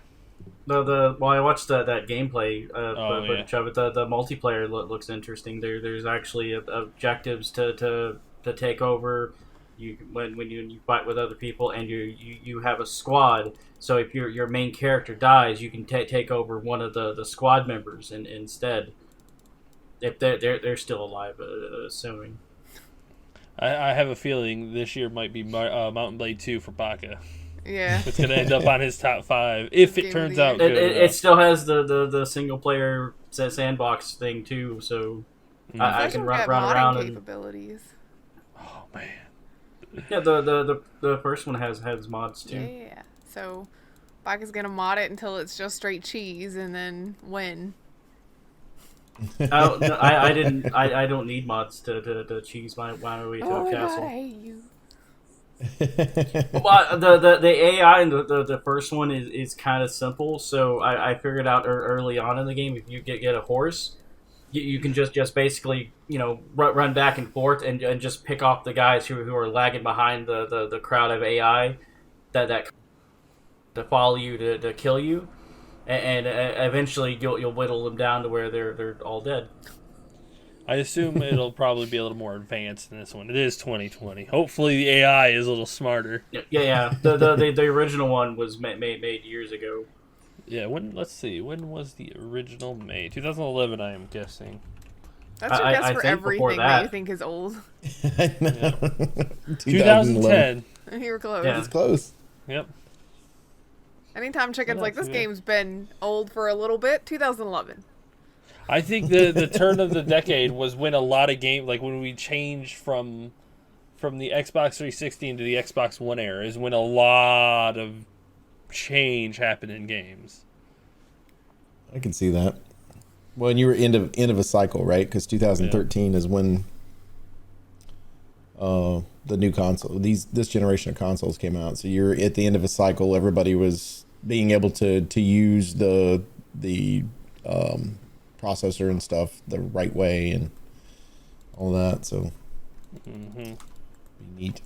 Well, I watched that gameplay footage yeah. of it. The multiplayer looks interesting. There's actually objectives to take over. When you fight with other people, and you have a squad. So if your main character dies, you can take over one of the squad members instead. If they're still alive, assuming. I have a feeling this year might be Mountain Blade 2 for Baka. Yeah. It's going to end up on his top 5 if it turns out good. It still has the single player sandbox thing too, so I can run around and capabilities. Oh man. Yeah, the first one has mods too. Yeah. So Baka's gonna mod it until it's just straight cheese, and then win. I don't need mods to cheese my way to a castle. God, I hate you. Well, the AI in the first one is kind of simple, so I figured out early on in the game, if you get a horse, you can just basically run back and forth and just pick off the guys who are lagging behind the crowd of AI that to follow you to kill you, and eventually you'll whittle them down to where they're all dead. I assume it'll probably be a little more advanced than this one. It is 2020. Hopefully the AI is a little smarter. Yeah. The original one was made years ago. Yeah. Let's see. When was the original made? 2011, I am guessing. That's your guess for everything that you think is old. I know. 2010. You were close. Yeah. It's close. Yep. Anytime Chicken's like, this game's been old for a little bit, 2011. I think the turn of the decade was when a lot of games, like when we changed from the Xbox 360 into the Xbox One era, is when a lot of change happened in games. I can see that. Well, and you were end of a cycle, right? Because 2013 is when the new console, this generation of consoles came out. So you're at the end of a cycle. Everybody was being able to use the processor and stuff the right way and all that. So be neat.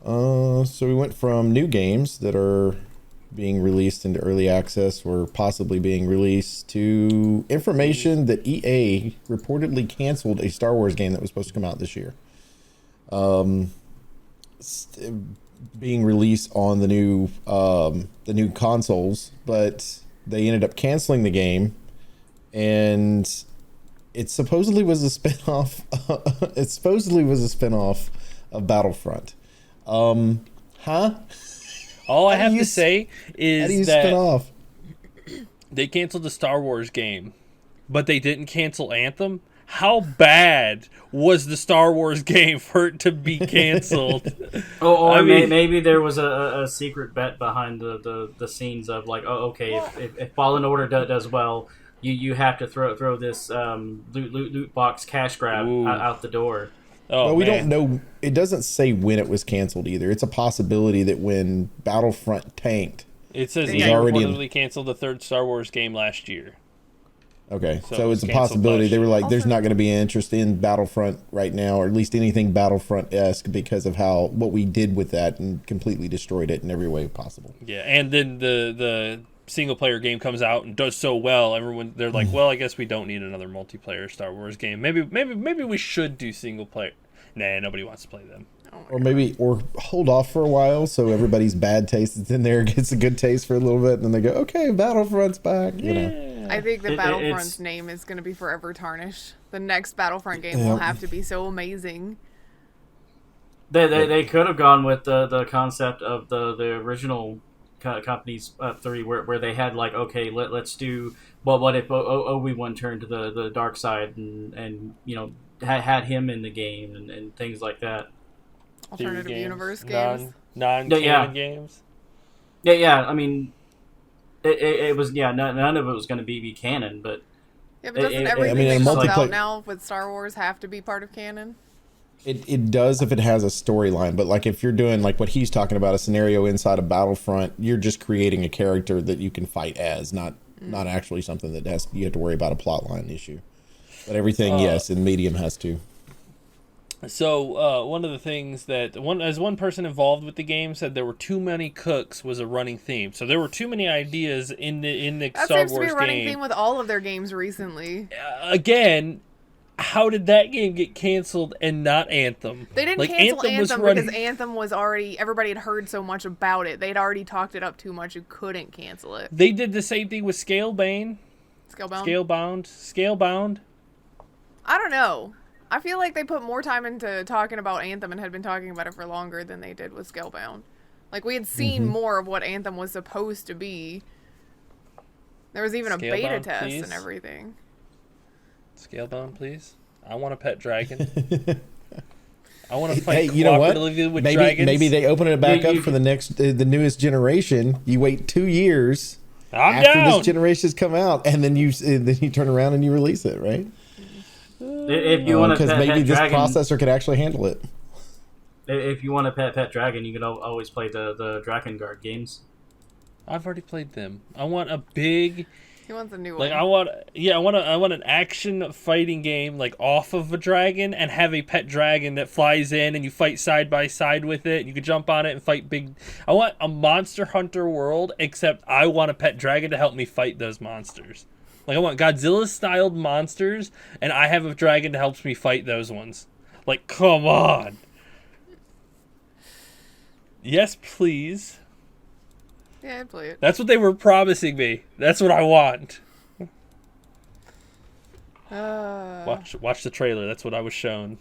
So we went from new games that are being released into early access or possibly being released to information that EA reportedly canceled a Star Wars game that was supposed to come out this year. Being released on the new consoles, but they ended up canceling the game, and it supposedly was a spinoff. It supposedly was a spinoff of Battlefront. All I have to say is that spin off? They canceled the Star Wars game, but they didn't cancel Anthem. How bad was the Star Wars game for it to be canceled? Or maybe there was a secret bet behind the scenes of like, oh, okay, if Fallen Order does well, you have to throw this loot box cash grab out the door. Oh, well, we don't know. It doesn't say when it was canceled either. It's a possibility that when Battlefront tanked, it says was EA already reportedly canceled the third Star Wars game last year. Okay, So so it's a canceled possibility. last They were year. like, there's Also- not going to be an interest in Battlefront right now, or at least anything Battlefront-esque, because of what we did with that and completely destroyed it in every way possible. Yeah, and then the single player game comes out and does so well, they're like, well, I guess we don't need another multiplayer Star Wars game. Maybe we should do single player. Nah, nobody wants to play them. Oh my Or God. maybe, or hold off for a while so everybody's bad taste that's in there gets a good taste for a little bit, and then they go, okay, Battlefront's back, you know. I think the It- Battlefront's it's- name is going to be forever tarnished. The next Battlefront game Yeah. will have to be so amazing. They could have gone with the concept of the original companies 3 where they had like, okay, let's do what if Obi-Wan turned to the dark side and you know had him in the game and things like that. Alternative Theory universe games. non-canon Yeah. games. Yeah. I mean, it was none of it was going to be canon, but Yeah, but doesn't I everything mean, in that comes multiplayer- out now with Star Wars have to be part of canon? It does if it has a storyline, but like if you're doing like what he's talking about, a scenario inside of Battlefront, you're just creating a character that you can fight as, not actually something that you have to worry about a plotline issue. But everything, yes, in Medium has to. So one of the things that one person involved with the game said there were too many cooks was a running theme. So there were too many ideas in the That Star seems to Wars be a running game. theme with all of their games recently. Again, how did that game get canceled and not Anthem? They didn't Like, cancel was Anthem running- because Anthem was already, everybody had heard so much about it. They'd already talked it up too much. You couldn't cancel it. They did the same thing with Scalebound. Scalebound. I don't know. I feel like they put more time into talking about Anthem and had been talking about it for longer than they did with Scalebound. Like, we had seen more of what Anthem was supposed to be. There was even a beta Scalebound, test please. and everything. Scalebound, please. I want a pet dragon. I want to fight Hey, you know what? cooperatively with Maybe dragons. maybe they open it back You- up you- for the newest generation. You wait 2 years I'm after down. this generation's come out, and then you turn around and you release it, right? if you want to Because pet maybe this dragon, processor could actually handle it. if you want to pet dragon, you can always play the Dragon Guard games. I've already played them. I want a big, He wants a new like one. I want an action fighting game like off of a dragon and have a pet dragon that flies in and you fight side by side with it. You can jump on it and fight big. I want a Monster Hunter world, except I want a pet dragon to help me fight those monsters. Like I want Godzilla-styled monsters, and I have a dragon that helps me fight those ones. Like, come on. Yes, please. Yeah, I'd play it. That's what they were promising me. That's what I want. Watch the trailer. That's what I was shown.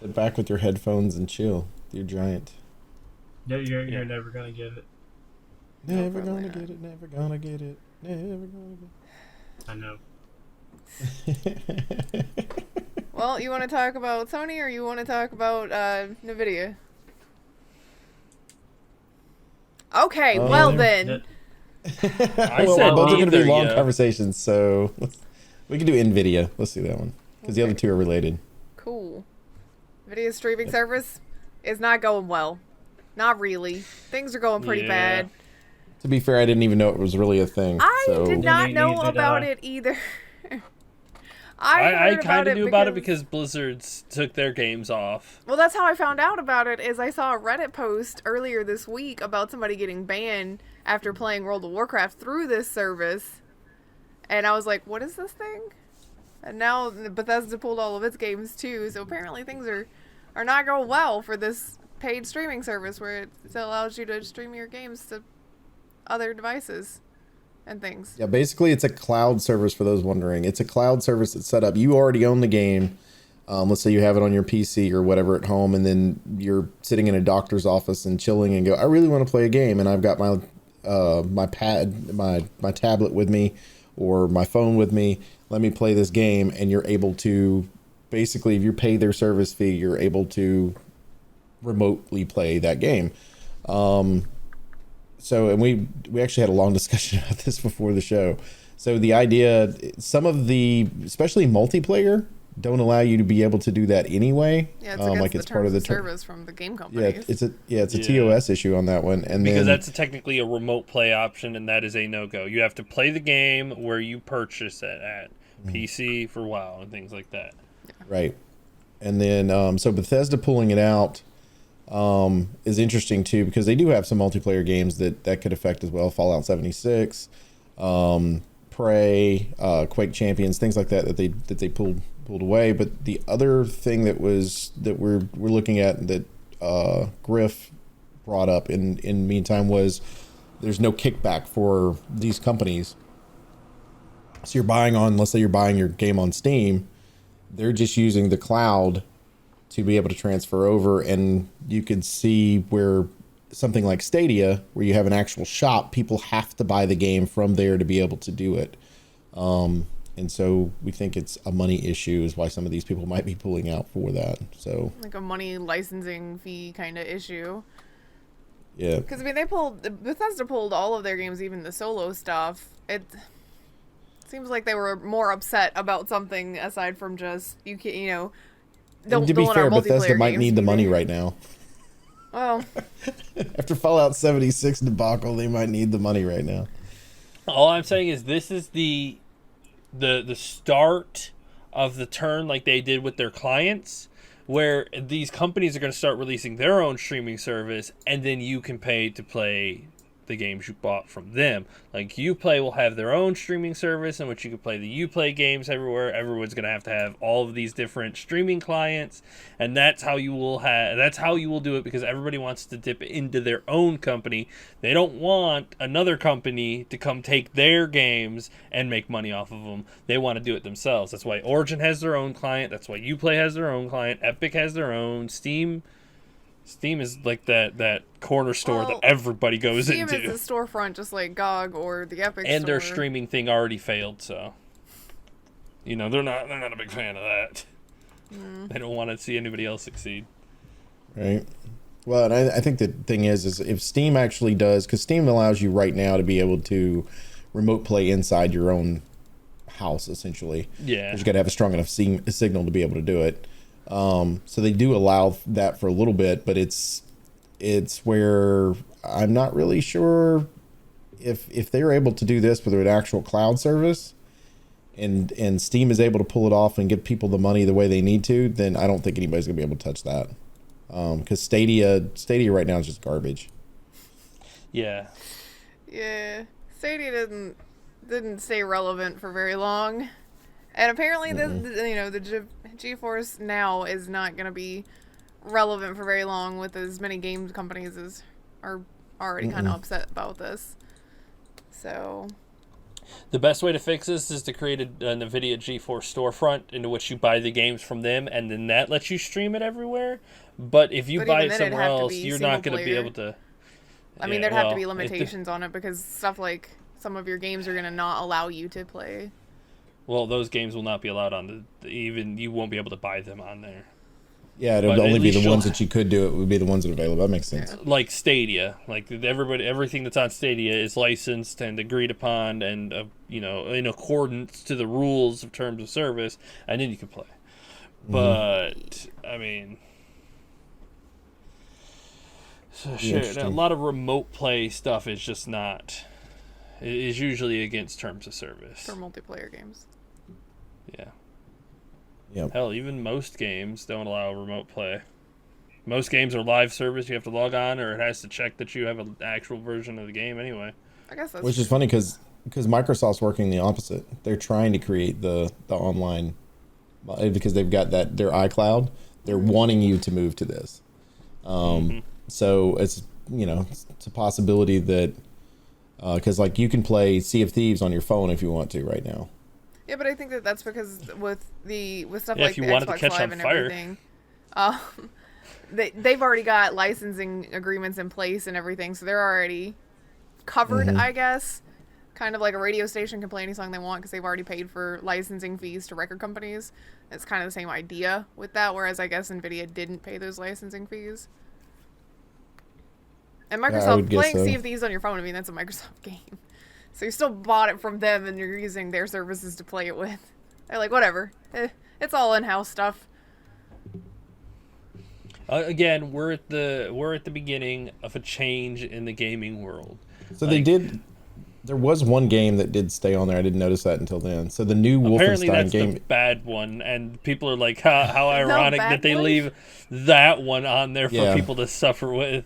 Sit back with your headphones and chill. You're giant. You're never gonna get it. Never probably gonna not. get it. Never gonna get it. Never gonna I know. get it. Well, you want to talk about Sony or you want to talk about Nvidia? Okay, well then. I Well, said both are going to be neither, long yeah. conversations, so we can do Nvidia. Let's do that one because the other two are related. Cool. Nvidia's streaming service is not going well. Not really. Things are going pretty Yeah. bad. To be fair, I didn't even know it was really a thing. I so did not Neither know did about I. it either. I heard kind of knew about it because because Blizzard's took their games off. well, that's how I found out about it. Is I saw a Reddit post earlier this week about somebody getting banned after playing World of Warcraft through this service, and I was like, "What is this thing?" And now Bethesda pulled all of its games too, so apparently things are not going well for this paid streaming service where it allows you to stream your games to other devices and things. yeah, basically, it's a cloud service for those wondering. It's a cloud service that's set up. You already own the game. Let's say you have it on your PC or whatever at home, and then you're sitting in a doctor's office and chilling and go, I really want to play a game, and I've got my my tablet with me or my phone with me. Let me play this game, and you're able to basically, if you pay their service fee, you're able to remotely play that game. So, and we actually had a long discussion about this before the show. So the idea, some of the, especially multiplayer don't allow you to be able to do that anyway. Yeah, it's against like the it's part of the service from the game Yeah, companies. it's a TOS issue on that one, and Because then, that's technically a remote play option, and that is a no-go. You have to play the game where you purchase it at PC for WoW and things like that. right, and then so Bethesda pulling it out is interesting too, because they do have some multiplayer games that could affect as well. Fallout 76, Prey, Quake Champions, things like that they pulled away. But the other thing that we're looking at that Grif brought up in meantime was there's no kickback for these companies. So you're buying on, let's say you're buying your game on Steam, they're just using the cloud to be able to transfer over, and you could see where something like Stadia, where you have an actual shop, people have to buy the game from there to be able to do it. And so we think it's a money issue is why some of these people might be pulling out for that. So like a money licensing fee kind of issue. yeah, Because I mean, Bethesda pulled all of their games, even the solo stuff. It seems like they were more upset about something aside from just and don't to be let fair, our Bethesda multiplayer might games need the be money there. right now. Well, After Fallout 76 debacle, they might need the money right now. All I'm saying is this is the start of the turn, like they did with their clients, where these companies are going to start releasing their own streaming service, and then you can pay to play the games you bought from them. Like Uplay will have their own streaming service in which you can play the Uplay games everywhere. Everyone's going to have all of these different streaming clients, and that's how you will do it, because everybody wants to dip into their own company. They don't want another company to come take their games and make money off of them. They want to do it themselves. That's why Origin has their own client. That's why Uplay has their own client. Epic has their own. Steam is like that corner store that everybody goes Steam into. is a storefront just like GOG or the Epic And store. their streaming thing already failed, so they're not a big fan of that. They don't want to see anybody else succeed. Right. Well, and I think the thing is if Steam actually does, because Steam allows you right now to be able to remote play inside your own house, essentially. Yeah. But you got to have a strong enough signal to be able to do it. So they do allow that for a little bit, but it's where I'm not really sure if they're able to do this with an actual cloud service, and Steam is able to pull it off and give people the money the way they need to, then I don't think anybody's gonna be able to touch that. Because Stadia right now is just garbage. Yeah. Yeah, Stadia didn't stay relevant for very long, and apparently the GeForce Now is not going to be relevant for very long, with as many game companies as are already kind of upset about this. So The best way to fix this is to create a Nvidia GeForce storefront into which you buy the games from them, and then that lets you stream it everywhere. But if you buy it somewhere else, you're not going to be able to. I mean, there'd have to be limitations on it, because stuff like some of your games are going to not allow you to play. Well, those games will not be allowed on even you won't be able to buy them on there. Yeah, it would But only at be the least ones that you could do. It would be the ones that are available. That makes sense. Like Stadia, like everything that's on Stadia is licensed and agreed upon, and in accordance to the rules of terms of service, and then you can play. But I mean, so shit, a lot of remote play stuff is just not. It is usually against terms of service For multiplayer games. Yeah. Yep. Hell, even most games don't allow remote play. Most games are live service. You have to log on, or it has to check that you have an actual version of the game anyway. I guess that's Which is funny because Microsoft's working the opposite. They're trying to create the online, because they've got their iCloud. They're wanting you to move to this. So it's it's a possibility that because you can play Sea of Thieves on your phone if you want to right now. Yeah, but I think that's because with stuff Yeah, like if you the wanted to Xbox catch Live on and fire. everything, they've already got licensing agreements in place and everything, so they're already covered, I guess. Kind of like a radio station can play any song they want because they've already paid for licensing fees to record companies. It's kind of the same idea with that, whereas I guess Nvidia didn't pay those licensing fees. And Microsoft guess playing so. Sea of Thieves on your phone, I mean, that's a Microsoft game. So you still bought it from them and you're using their services to play it with. They're like, whatever. It's all in-house stuff. Again, we're at the beginning of a change in the gaming world. So there was one game that did stay on there. I didn't notice that until then. So the new Apparently Wolfenstein that's game. the bad one, and people are like, how ironic bad that they one? leave that one on there for Yeah. people to suffer with.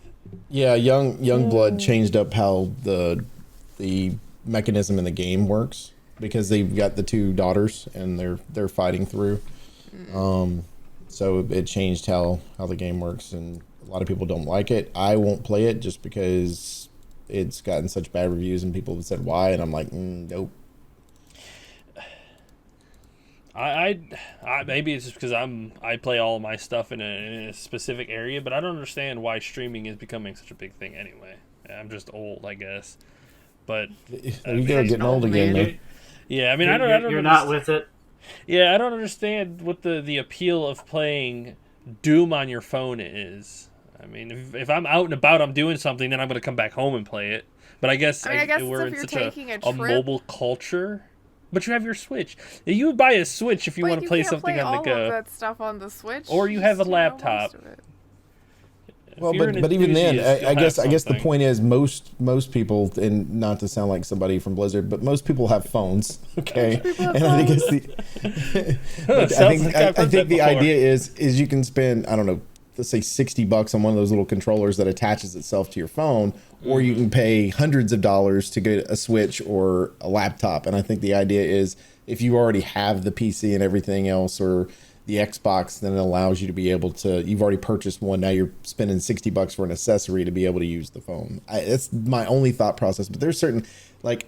Yeah, young blood changed up how the mechanism in the game works because they've got the two daughters and they're fighting through. So it changed how the game works, and a lot of people don't like it. I won't play it just because it's gotten such bad reviews and people have said why, and I'm like, nope. I maybe it's just because I play all of my stuff in a specific area, but I don't understand why streaming is becoming such a big thing anyway. I'm just old, I guess. But You go getting old again, man. yeah, I mean, I don't. You're not with it. Yeah, I don't understand what the appeal of playing Doom on your phone is. I mean, if I'm out and about, I'm doing something, then I'm going to come back home and play it. But I guess, I guess we're if in you're such taking a a trip- mobile culture. But you have your Switch. You would buy a Switch if you want to play something on the play all go. of that stuff on the Switch. Or you have a Just, know, laptop. most of it. Well, If you're but an even then, enthusiast, you'll I guess have the something. point is most people, and not to sound like somebody from Blizzard, but most people have phones. Okay, and I think it's the. But Sounds like I've I heard think that the before. idea is you can spend, I don't know, let's say $60 on one of those little controllers that attaches itself to your phone, or you can pay hundreds of dollars to get a Switch or a laptop. And I think the idea is if you already have the PC and everything else, or the Xbox, then it allows you to be able to, you've already purchased one, now you're spending $60 for an accessory to be able to use the phone. That's my only thought process. But there's certain, like,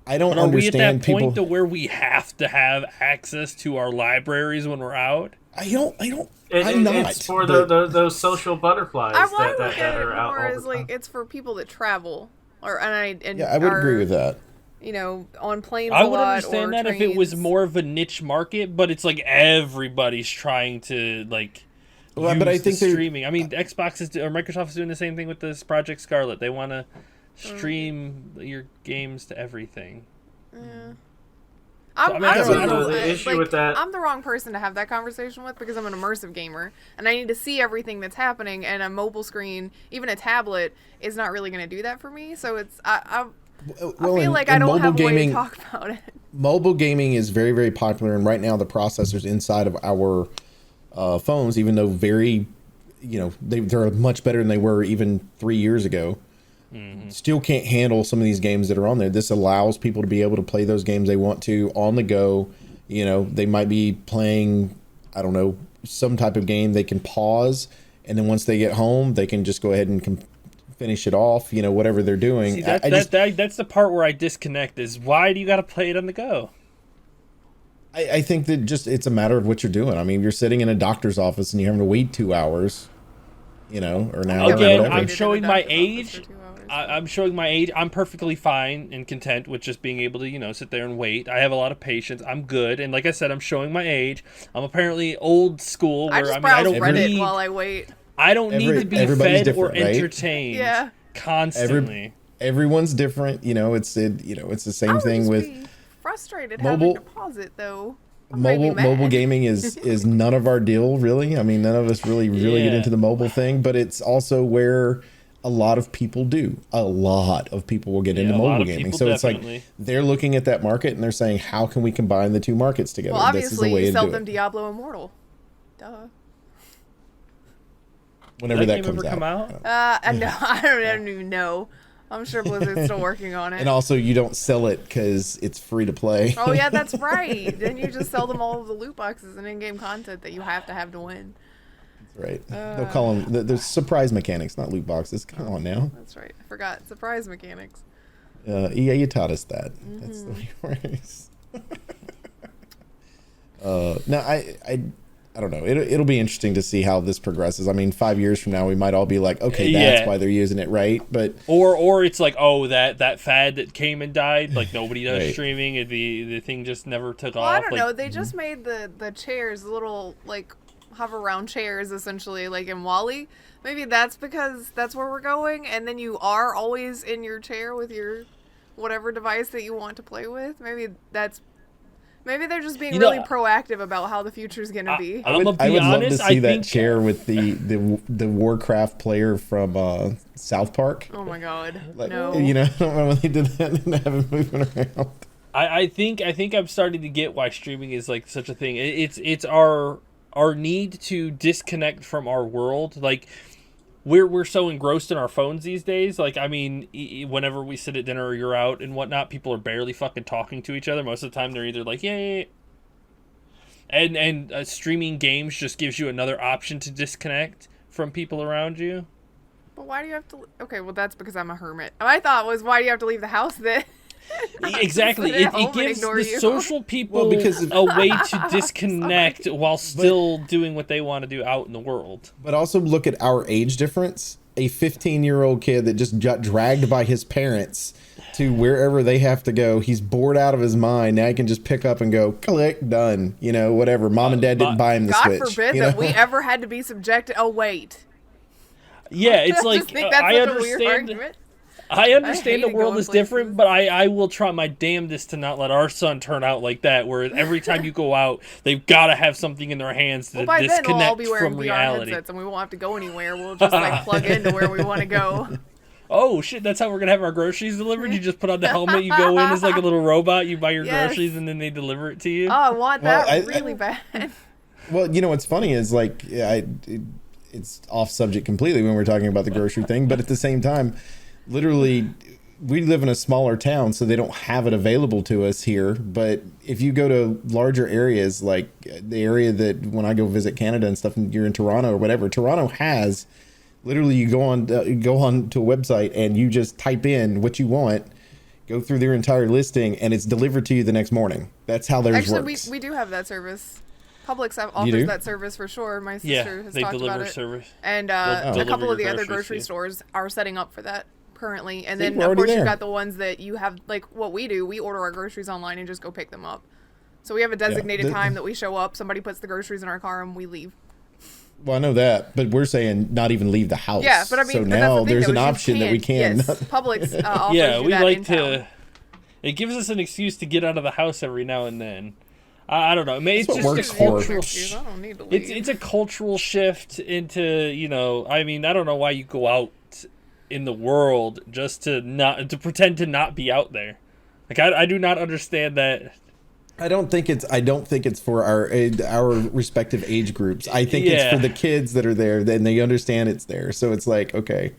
I don't But are we at understand that people. point to where we have to have access to our libraries when we're out? I'm not. It's for but- those social butterflies I want to that look at it are out more all as the like time. it's for people that travel, and yeah, I would agree are, with that. You know, on planes I a would lot, understand or that if it was trains. more of a niche market, but it's like everybody's trying to like Well, use but I the think they're- streaming. I mean, Xbox or Microsoft is doing the same thing with this Project Scarlet. They want to stream your games to everything. I'm, I mean, I don't know. The issue with that- I'm the wrong person to have that conversation with because I'm an immersive gamer and I need to see everything that's happening. And a mobile screen, even a tablet, is not really going to do that for me. So it's I feel like I don't have a way to talk about it. Mobile gaming is very, very popular, and right now the processors inside of our phones, even though they're much better than they were even 3 years ago, still can't handle some of these games that are on there. This allows people to be able to play those games they want to on the go. You know, they might be playing, I don't know, some type of game. They can pause, and then once they get home, they can just go ahead and finish it off. You know, whatever they're doing. See, that's the part where I disconnect. Is why do you got to play it on the go? I think that just it's a matter of what you're doing. I mean, you're sitting in a doctor's office and you're having to wait 2 hours, or an hour. or Again, whatever. I'm showing my Doctor's office for age. 2 hours. I'm showing my age. I'm perfectly fine and content with just being able to, sit there and wait. I have a lot of patience. I'm good. And like I said, I'm showing my age. I'm apparently old school. Where I just I browse don't Reddit need, while I wait. I don't need to be everybody's fed or different, right? entertained Yeah. constantly. Everyone's different. It's the same I would thing just with be frustrated mobile- having to pause it though. It made me mobile mad. gaming is none of our deal, really. I mean, none of us really get Yeah. into the mobile thing, but it's also where a lot of people do. A lot of people will get into a lot mobile of gaming. people So it's definitely. like they're looking at that market and they're saying, how can we combine the two markets together? Well, This is the obviously way you to sell do them it. Diablo Immortal. Duh. Whenever Did that game comes ever out. come out? No, I don't even know. I'm sure Blizzard's still working on it. And also, you don't sell it because it's free to play. Oh yeah, that's right. Then you just sell them all of the loot boxes and in-game content that you have to win. Right. They'll call them. There's surprise mechanics, not loot boxes. Come on now. That's right. I forgot. Surprise mechanics. EA, you taught us that. That's the way it works. No, I don't know. It'll be interesting to see how this progresses. I mean, 5 years from now, we might all be like, okay, that's Yeah. why they're using it, right? But Or it's like, oh, that fad that came and died. Like nobody does Right. streaming. And the thing just never took Well, off. I don't like, know. They just made the chairs little like hover around chairs essentially, like in Wall-E. Maybe that's because that's where we're going, and then you are always in your chair with your whatever device that you want to play with. Maybe that's Maybe they're just being You know, really proactive about how the future's gonna be. I'm gonna I be would love honest. to see I that think chair with the Warcraft player from South Park. Oh my god. Like, No. you know, I don't remember when they did that and have him moving around. I think I'm starting to get why streaming is like such a thing. It's our need to disconnect from our world. Like we're so engrossed in our phones these days. Like I mean, whenever we sit at dinner or you're out and whatnot, people are barely fucking talking to each other. Most of the time, they're either like yeah. And streaming games just gives you another option to disconnect from people around you. But why do you have to? Okay, well that's because I'm a hermit. My thought was, why do you have to leave the house then? Exactly. Sit at It home and gives ignore the you. social people because a way to disconnect while still doing what they want to do out in the world. But also look at our age difference. A 15-year-old kid that just got dragged by his parents to wherever they have to go. He's bored out of his mind. Now he can just pick up and go, click, done. You know, whatever. Mom and dad didn't buy him the God Switch. forbid you that know? we ever had to be subjected. Oh wait. Yeah, it's I like just think that's I such a weird understand. argument. I understand the hated world going is different, places. but I will try my damnedest to not let our son turn out like that. Where every time you go out, they've got to have something in their hands to Well, by then we'll all disconnect be wearing from VR reality. headsets and we won't have to go anywhere. We'll just like plug into where we want to go. Oh shit, that's how we're gonna have our groceries delivered. You just put on the helmet, you go in as like a little robot, you buy your Yes. groceries, and then they deliver it to you. Oh, I want that Well, really bad. Well, you know what's funny is like it's off subject completely when we're talking about the grocery thing, but at the same time, literally, we live in a smaller town, so they don't have it available to us here. But if you go to larger areas, like the area that when I go visit Canada and stuff, and you're in Toronto or whatever, Toronto has literally you go on to a website and you just type in what you want, go through their entire listing, and it's delivered to you the next morning. That's how theirs Actually, works. we do have that service. Publix do? offers that service for sure. My sister has they talked deliver about it. service. And They'll a couple deliver of the your other groceries grocery to you. stores are setting up for that currently. And See, then, we're of already course, there. you've got the ones that you have, like what we do. We order our groceries online and just go pick them up. So we have a designated time that we show up. Somebody puts the groceries in our car and we leave. Well, I know that, but we're saying not even leave the house. Yeah, but I mean, so but that's now the thing, there's though, an is you option that we can. Yes, Publix offers Yeah, you we that like in town. to. It gives us an excuse to get out of the house every now and then. I don't know. Maybe it's That's what just works a for. cultural. I don't need to leave. It's a cultural shift into I mean I don't know why you go out in the world just to pretend to not be out there. Like I do not understand that. I don't think it's for our respective age groups. I think it's for the kids that are there, then they understand it's there. So it's like, okay,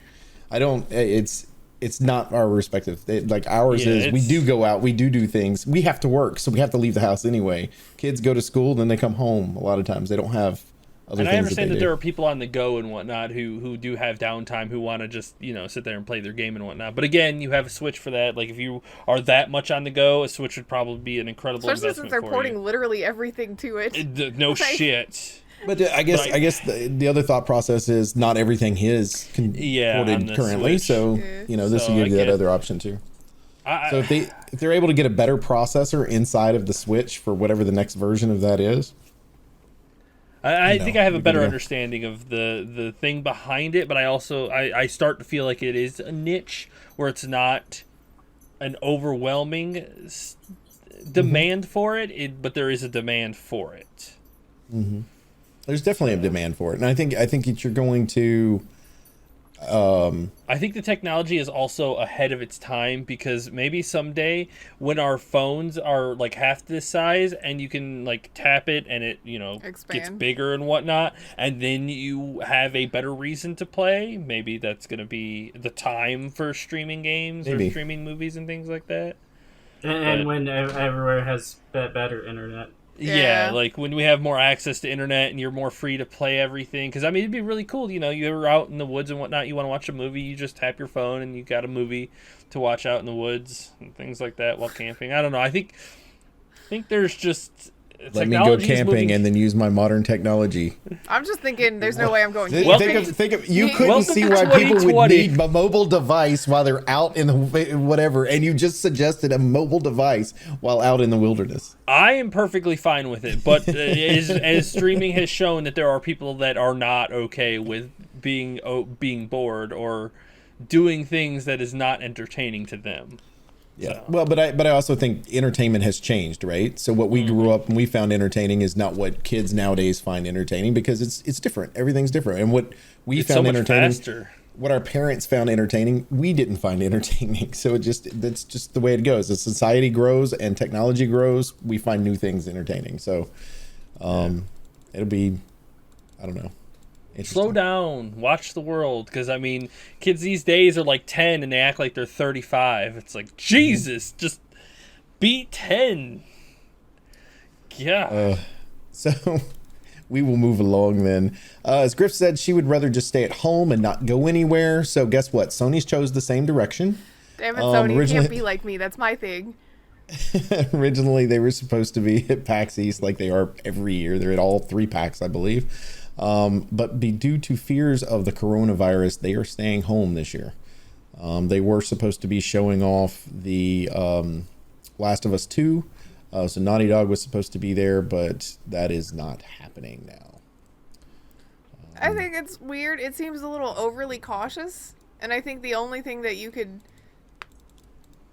it's not our respective. Like ours is, we do go out, we do things. We have to work, so we have to leave the house anyway. Kids go to school, then they come home. A lot of times they don't have other And things I understand that do. there are people on the go and whatnot who do have downtime, who want to just sit there and play their game and whatnot. But again, you have a Switch for that. Like if you are that much on the go, a Switch would probably be an incredible Especially investment since they're for porting you. literally everything to it. No Like- shit. But I guess the other thought process is not everything is on ported the currently. Switch. So this So will give you I that get- other option too. I, So if they're able to get a better processor inside of the Switch for whatever the next version of that is, I think I have a you're good better to go. understanding of the thing behind it, but I also I start to feel like it is a niche where it's not an overwhelming demand for it, but there is a demand for it. there's definitely a demand for it, and I think that you're going to. I think the technology is also ahead of its time because maybe someday when our phones are like half this size and you can like tap it and it gets Expand. bigger and whatnot, and then you have a better reason to play. Maybe that's going to be the time for streaming games Maybe. or streaming movies and things like that. And when everywhere has better internet. Yeah, Yeah. like when we have more access to internet and you're more free to play everything. Because, I mean, it'd be really cool. You're out in the woods and whatnot. You want to watch a movie, you just tap your phone and you got a movie to watch out in the woods and things like that while camping. I don't know. I think there's just... Let me go technology is camping moving- and then use my modern technology. I'm just thinking, there's no way I'm going. Think of you couldn't Welcome see to why people would 2020. need a mobile device while they're out in the whatever, and you just suggested a mobile device while out in the wilderness. I am perfectly fine with it, but as streaming has shown that there are people that are not okay with being bored or doing things that is not entertaining to them. Yeah. So. Well, but I also think entertainment has changed, right? So what we grew up and we found entertaining is not what kids nowadays find entertaining, because it's different. Everything's different. And what we It's found so much entertaining, faster. what our parents found entertaining, we didn't find entertaining. So that's just the way it goes. As society grows and technology grows, we find new things entertaining. So it'll be, I don't know. Slow down, watch the world, because I mean, kids these days are like 10 and they act like they're 35. It's like, Jesus, just be 10. Yeah. So we will move along then. As Grif said, she would rather just stay at home and not go anywhere. So guess what? Sony's chose the same direction. Damn it, Sony, you can't be like me. That's my thing. Originally, they were supposed to be at Pax East like they are every year. They're at all 3 PAX, I believe. But due to fears of the coronavirus, they are staying home this year. They were supposed to be showing off the Last of Us 2. So Naughty Dog was supposed to be there, but that is not happening now. I think it's weird. It seems a little overly cautious. And I think the only thing that you could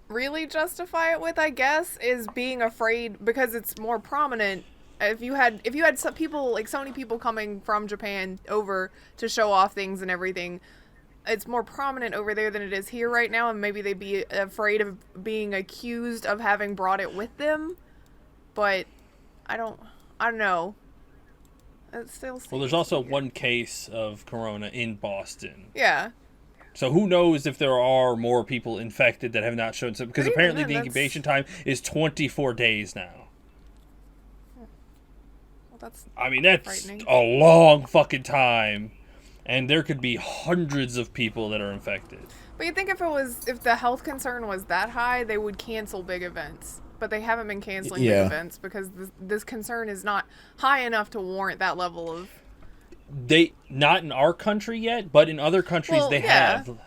really justify it with, I guess, is being afraid because it's more prominent. If you had some people, like Sony people coming from Japan over to show off things and everything, it's more prominent over there than it is here right now, and maybe they'd be afraid of being accused of having brought it with them. But I don't know. It still seems Well, there's also weird. one case of corona in Boston. Yeah. So who knows if there are more people infected that have not shown symptoms, because But even apparently then, the that's- incubation time is 24 days now. Well, that's I mean, that's frightening. a long fucking time. And there could be hundreds of people that are infected. But you'd think if the health concern was that high, they would cancel big events. But they haven't been canceling Yeah. big events because this concern is not high enough to warrant that level of. They not in our country yet, but in other countries Well, they yeah. have.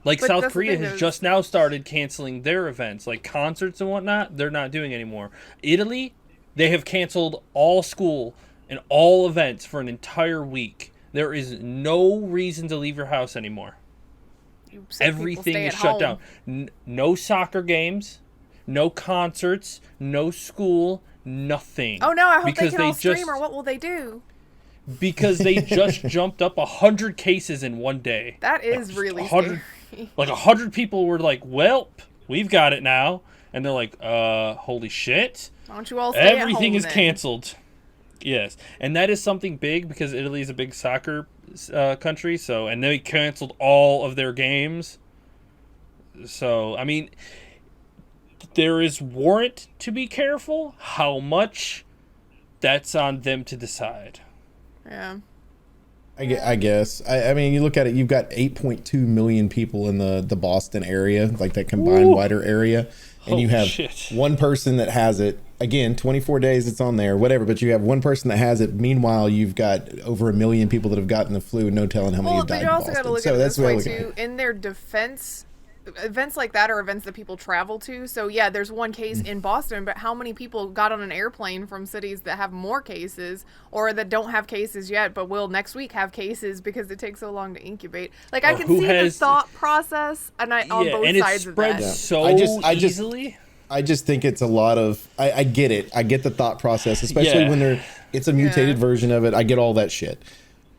Like But South that's the Korea thing has is- just now started canceling their events, like concerts and whatnot. They're not doing anymore. Italy, they have canceled all school and all events for an entire week. There is no reason to leave your house anymore. You sick people Everything stay is at shut home. down. No soccer games, no concerts, no school, nothing. Oh no! I hope Because they can all just- stream, or what will they do? Because they just jumped up 100 cases in one day. That is really 100 scary. Like 100 people were like, "Welp, we've got it now," and they're like, holy shit! Why don't you all stay at Everything home is then? canceled." Yes, and that is something big because Italy is a big soccer country. So, and they canceled all of their games. So, I mean, there is warrant to be careful. How much? That's on them to decide. Yeah. I guess. I mean, you look at it, you've got 8.2 million people in the Boston area, like that combined Woo. wider area. And you Holy have shit. one person that has it. Again, 24 days it's on there, whatever. But you have one person that has it. Meanwhile, you've got over 1 million people that have gotten the flu, no telling how many Well, have died but you in also got Boston. to look So at it that's this the way I way look at too. it. In their defense, events like that are events that people travel to. So yeah, there's one case in Boston, but how many people got on an airplane from cities that have more cases or that don't have cases yet, but will next week have cases because it takes so long to incubate? Like I Or can who see has- the thought process, and on both and it sides of spreads that. so I just- easily. I just think it's a lot of. I get it. I get the thought process, especially Yeah. when it's a mutated Yeah. version of it. I get all that shit.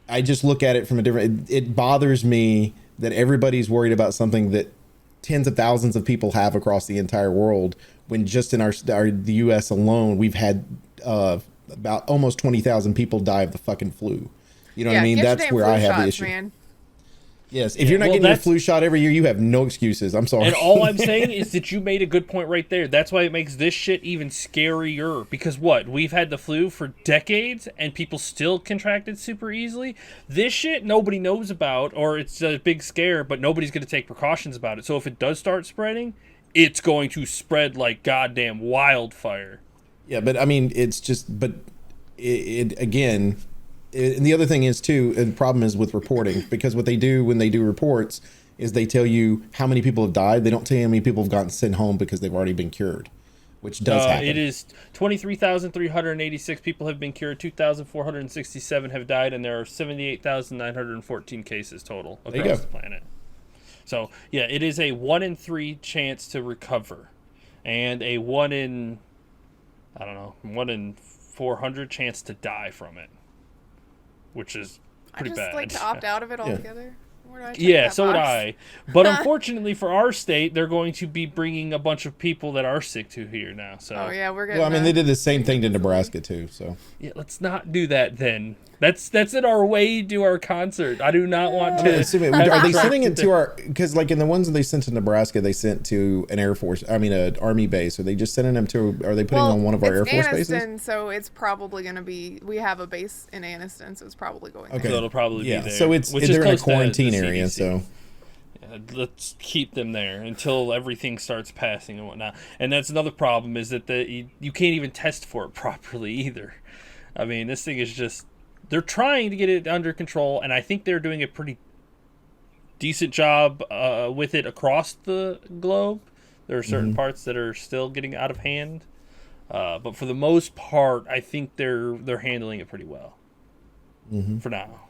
I just look at it from a different. It bothers me that everybody's worried about something that tens of thousands of people have across the entire world. When just in the U.S. alone, we've had about almost 20,000 people die of the fucking flu. You know what I mean? get your That's damn where flu I have the shots, issue. Man. Yes, if you're not Well, getting your that's- flu shot every year, you have no excuses. I'm sorry. And all I'm saying is that you made a good point right there. That's why it makes this shit even scarier. Because what? We've had the flu for decades and people still contracted super easily. This shit nobody knows about, or it's a big scare, but nobody's going to take precautions about it. So if it does start spreading, it's going to spread like goddamn wildfire. Yeah, but I mean, it's just, but it again, and the other thing is too, and the problem is with reporting, because what they do when they do reports is they tell you how many people have died. They don't tell you how many people have gotten sent home because they've already been cured, which does happen. It is 23,386 people have been cured, 2,467 have died, and there are 78,914 cases total you across go. the planet. So, yeah, it is a 1 in 3 chance to recover. and a 1 in 400 chance to die from it, which is pretty bad. I just like to opt out of it altogether. Where do I check Yeah, that so would box? I. But unfortunately for our state, they're going to be bringing a bunch of people that are sick to here now. So Oh yeah, we're getting. Well, I mean, they did the same thing to Nebraska too. So yeah, let's not do that then. That's in our way to our concert. I do not want to. are they sending it to our? Because like in the ones that they sent to Nebraska, they sent to an an Army base. Are they just sending them to? Are they putting on one of our Air Force bases? So it's probably going to be. We have a base in Anniston, so it's probably going. Okay. there. So it'll probably be there. So it's which is they're in a close to quarantine the area. CDC. So Yeah, let's keep them there until everything starts passing and whatnot. And that's another problem is that you can't even test for it properly either. I mean, this thing is just. They're trying to get it under control, and I think they're doing a pretty decent job with it across the globe. There are certain parts that are still getting out of hand, but for the most part, I think they're handling it pretty well. For now.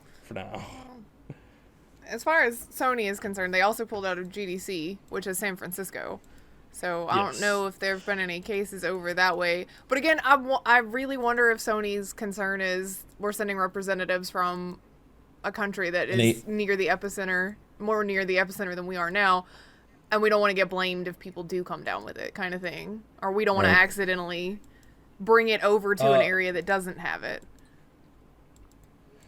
As far as Sony is concerned, they also pulled out of GDC, which is San Francisco. So I don't know if there have been any cases over that way. But again, I really wonder if Sony's concern is we're sending representatives from a country that is near the epicenter, more near the epicenter than we are now, and we don't want to get blamed if people do come down with it, kind of thing. Or we don't want to accidentally bring it over to an area that doesn't have it.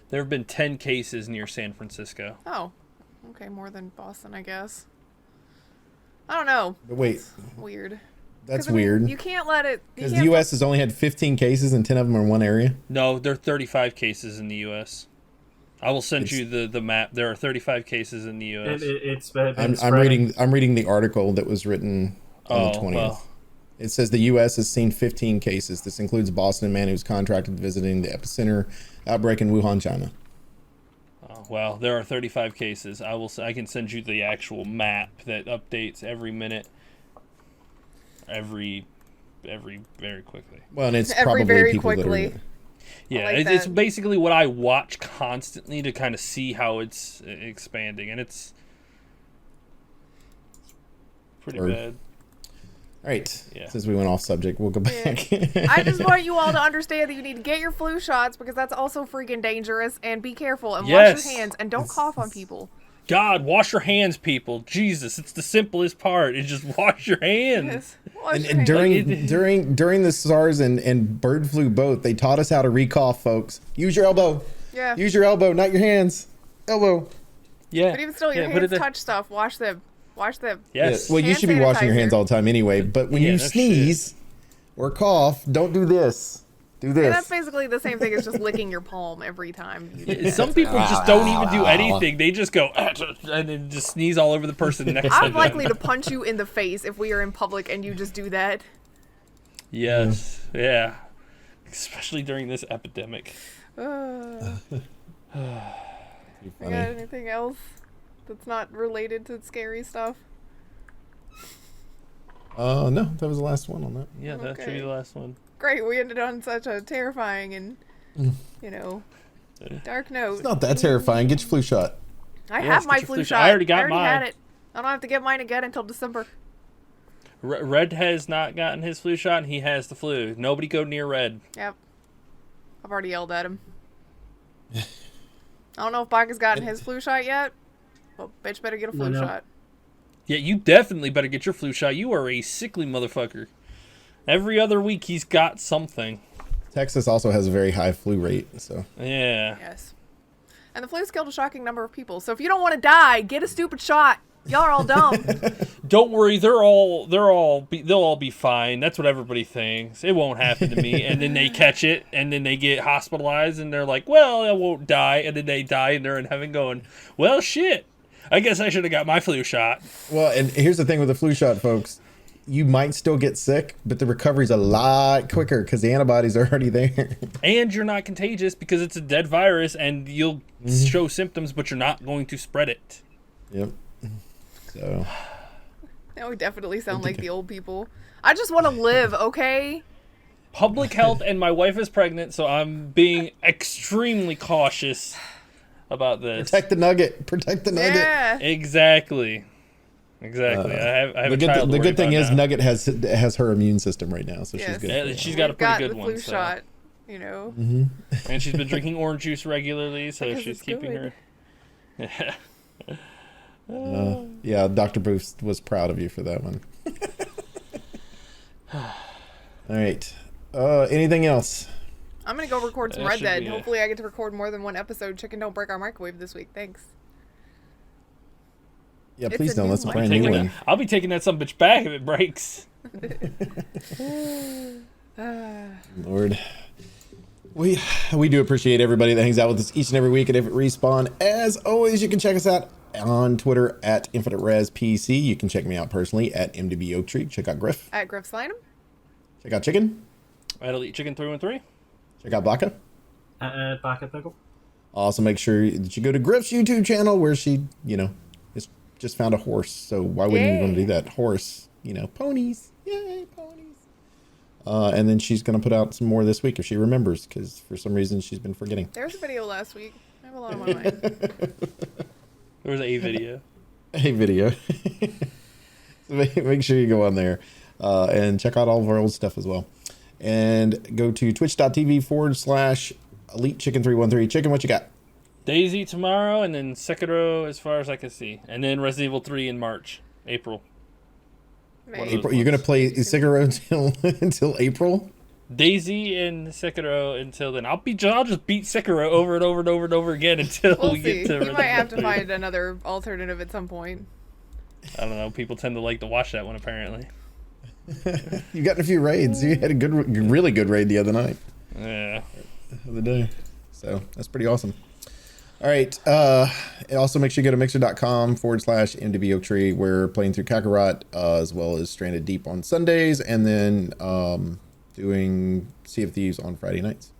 There have been 10 cases near San Francisco. Oh, okay, more than Boston, I guess. I don't know. but wait, It's weird. that's 'Cause, I mean, weird. You can't let it. Because the U.S. has only had 15 cases and 10 of them are in one area. No, there are 35 cases in the U.S. I will send you the map. There are 35 cases in the U.S. It's been I'm spreading. reading the article that was written on the 20th. Well. It says the U.S. has seen 15 cases. This includes Boston, a man who's contracted visiting the epicenter outbreak in Wuhan, China. Well, there are 35 cases. I can send you the actual map that updates every minute, very quickly. Well, and it's Every probably very people quickly. that are. Yeah, like it's that. basically what I watch constantly to kind of see how it's expanding, and it's pretty Or- bad. All right. Yeah. Since we went off subject, we'll go back. I just want you all to understand that you need to get your flu shots because that's also freaking dangerous. And be careful and wash Yes. your hands and don't cough on people. God, wash your hands, people. Jesus, it's the simplest part. It's just wash your hands. Wash your And hands. during the SARS and bird flu both, they taught us how to recough, folks. Use your elbow. Yeah. Use your elbow, not your hands. Elbow. Yeah. But even still, your yeah, hands touch stuff. Wash them. Wash them. Yes. Yeah, well, you Hand should be washing your hands sanitizer. all the time anyway. But when Yeah, you no sneeze or cough, don't do this. Do And that's this. basically the same thing as just licking your palm every time. You do Some people just don't even do anything. They just go and then just sneeze all over the person next to I'm them. likely to punch you in the face if we are in public and you just do that. Yes. Yeah. Especially during this epidemic. You got Funny. anything else that's not related to scary stuff? No, that was the last one on that. Yeah, that should be Okay. the last one. Great, we ended on such a terrifying and, dark note. It's not that terrifying. Get your flu shot. I Yes, have get my your flu flu shot. shot. I already got had mine. it. I don't have to get mine again until December. Red has not gotten his flu shot, and he has the flu. Nobody go near Red. Yep. I've already yelled at him. I don't know if Baka's gotten his flu shot yet. Well, bitch better get a flu No. shot. Yeah, you definitely better get your flu shot. You are a sickly motherfucker. Every other week he's got something. Texas also has a very high flu rate, so Yeah. Yes. And the flu's killed a shocking number of people. So if you don't want to die, get a stupid shot. Y'all are all dumb. Don't worry, they'll all be fine. That's what everybody thinks. It won't happen to me. And then they catch it, and then they get hospitalized, and they're like, "Well, I won't die." And then they die, and they're in heaven going, "Well, shit. I guess I should have got my flu shot." well, and here's the thing with the flu shot, folks. You might still get sick, but the recovery's a lot quicker because the antibodies are already there. And you're not contagious because it's a dead virus, and you'll show symptoms, but you're not going to spread it. Yep. So Now we definitely sound like the old people. I just want to live, okay? Public health, and my wife is pregnant, so I'm being extremely cautious about this. protect the nugget. Protect the nugget. Yeah. Exactly. Exactly. I have a the child. good thing is now. Nugget has her immune system right now, so she's Yes. good. Yeah, she's got a We've pretty got good the one. flu So. shot, you know. And she's been drinking orange juice regularly, so Because she's it's keeping good. her. Yeah, Dr. Boost was proud of you for that one. All right. Anything else? I'm gonna go record some That Red should Dead. be it. Hopefully, I get to record more than one episode. Chicken Don't Break Our Microwave this week. Thanks. Yeah, It's please a don't. new That's a one. brand new Taking one. it- I'll be taking that some bitch back if it breaks. Lord. We do appreciate everybody that hangs out with us each and every week at Infinite Respawn. As always, you can check us out on Twitter at InfiniteResPC. You can check me out personally at MDB Oak Tree. Check out Grif. At Grif Slineham. Check out Chicken. I'd Elite Chicken 313. Check out Baka. Baka Pickle. Also, make sure that you go to Grif's YouTube channel where she, has just found a horse. So why wouldn't you want to do that? Horse, ponies. Yay, ponies. And then she's going to put out some more this week if she remembers, because for some reason she's been forgetting. There was a video last week. I have a lot on my mind. There was a video. A video. So make sure you go on there and check out all of our old stuff as well. And go to twitch.tv/Elite Chicken 313. Chicken, what you got? Daisy tomorrow, and then Sekiro as far as I can see. And then Resident Evil 3 in April. Maybe. April. You're going to play Sekiro until April? Daisy and Sekiro until then. I'll just beat Sekiro over and over and over and over again until We'll we see. get to You might have to Resident Evil 3. find another alternative at some point. I don't know. People tend to like to watch that one, apparently. You got in a few raids. You had a really good raid the other night. Yeah. The other day. So that's pretty awesome. All right. Also, make sure you go to mixer.com/MDB Oak Tree. We're playing through Kakarot as well as Stranded Deep on Sundays, and then doing Sea of Thieves on Friday nights.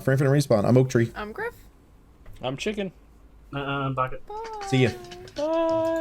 For Infinite Respawn, I'm Oak Tree. I'm Grif. I'm Chicken. Baka. See ya. Bye.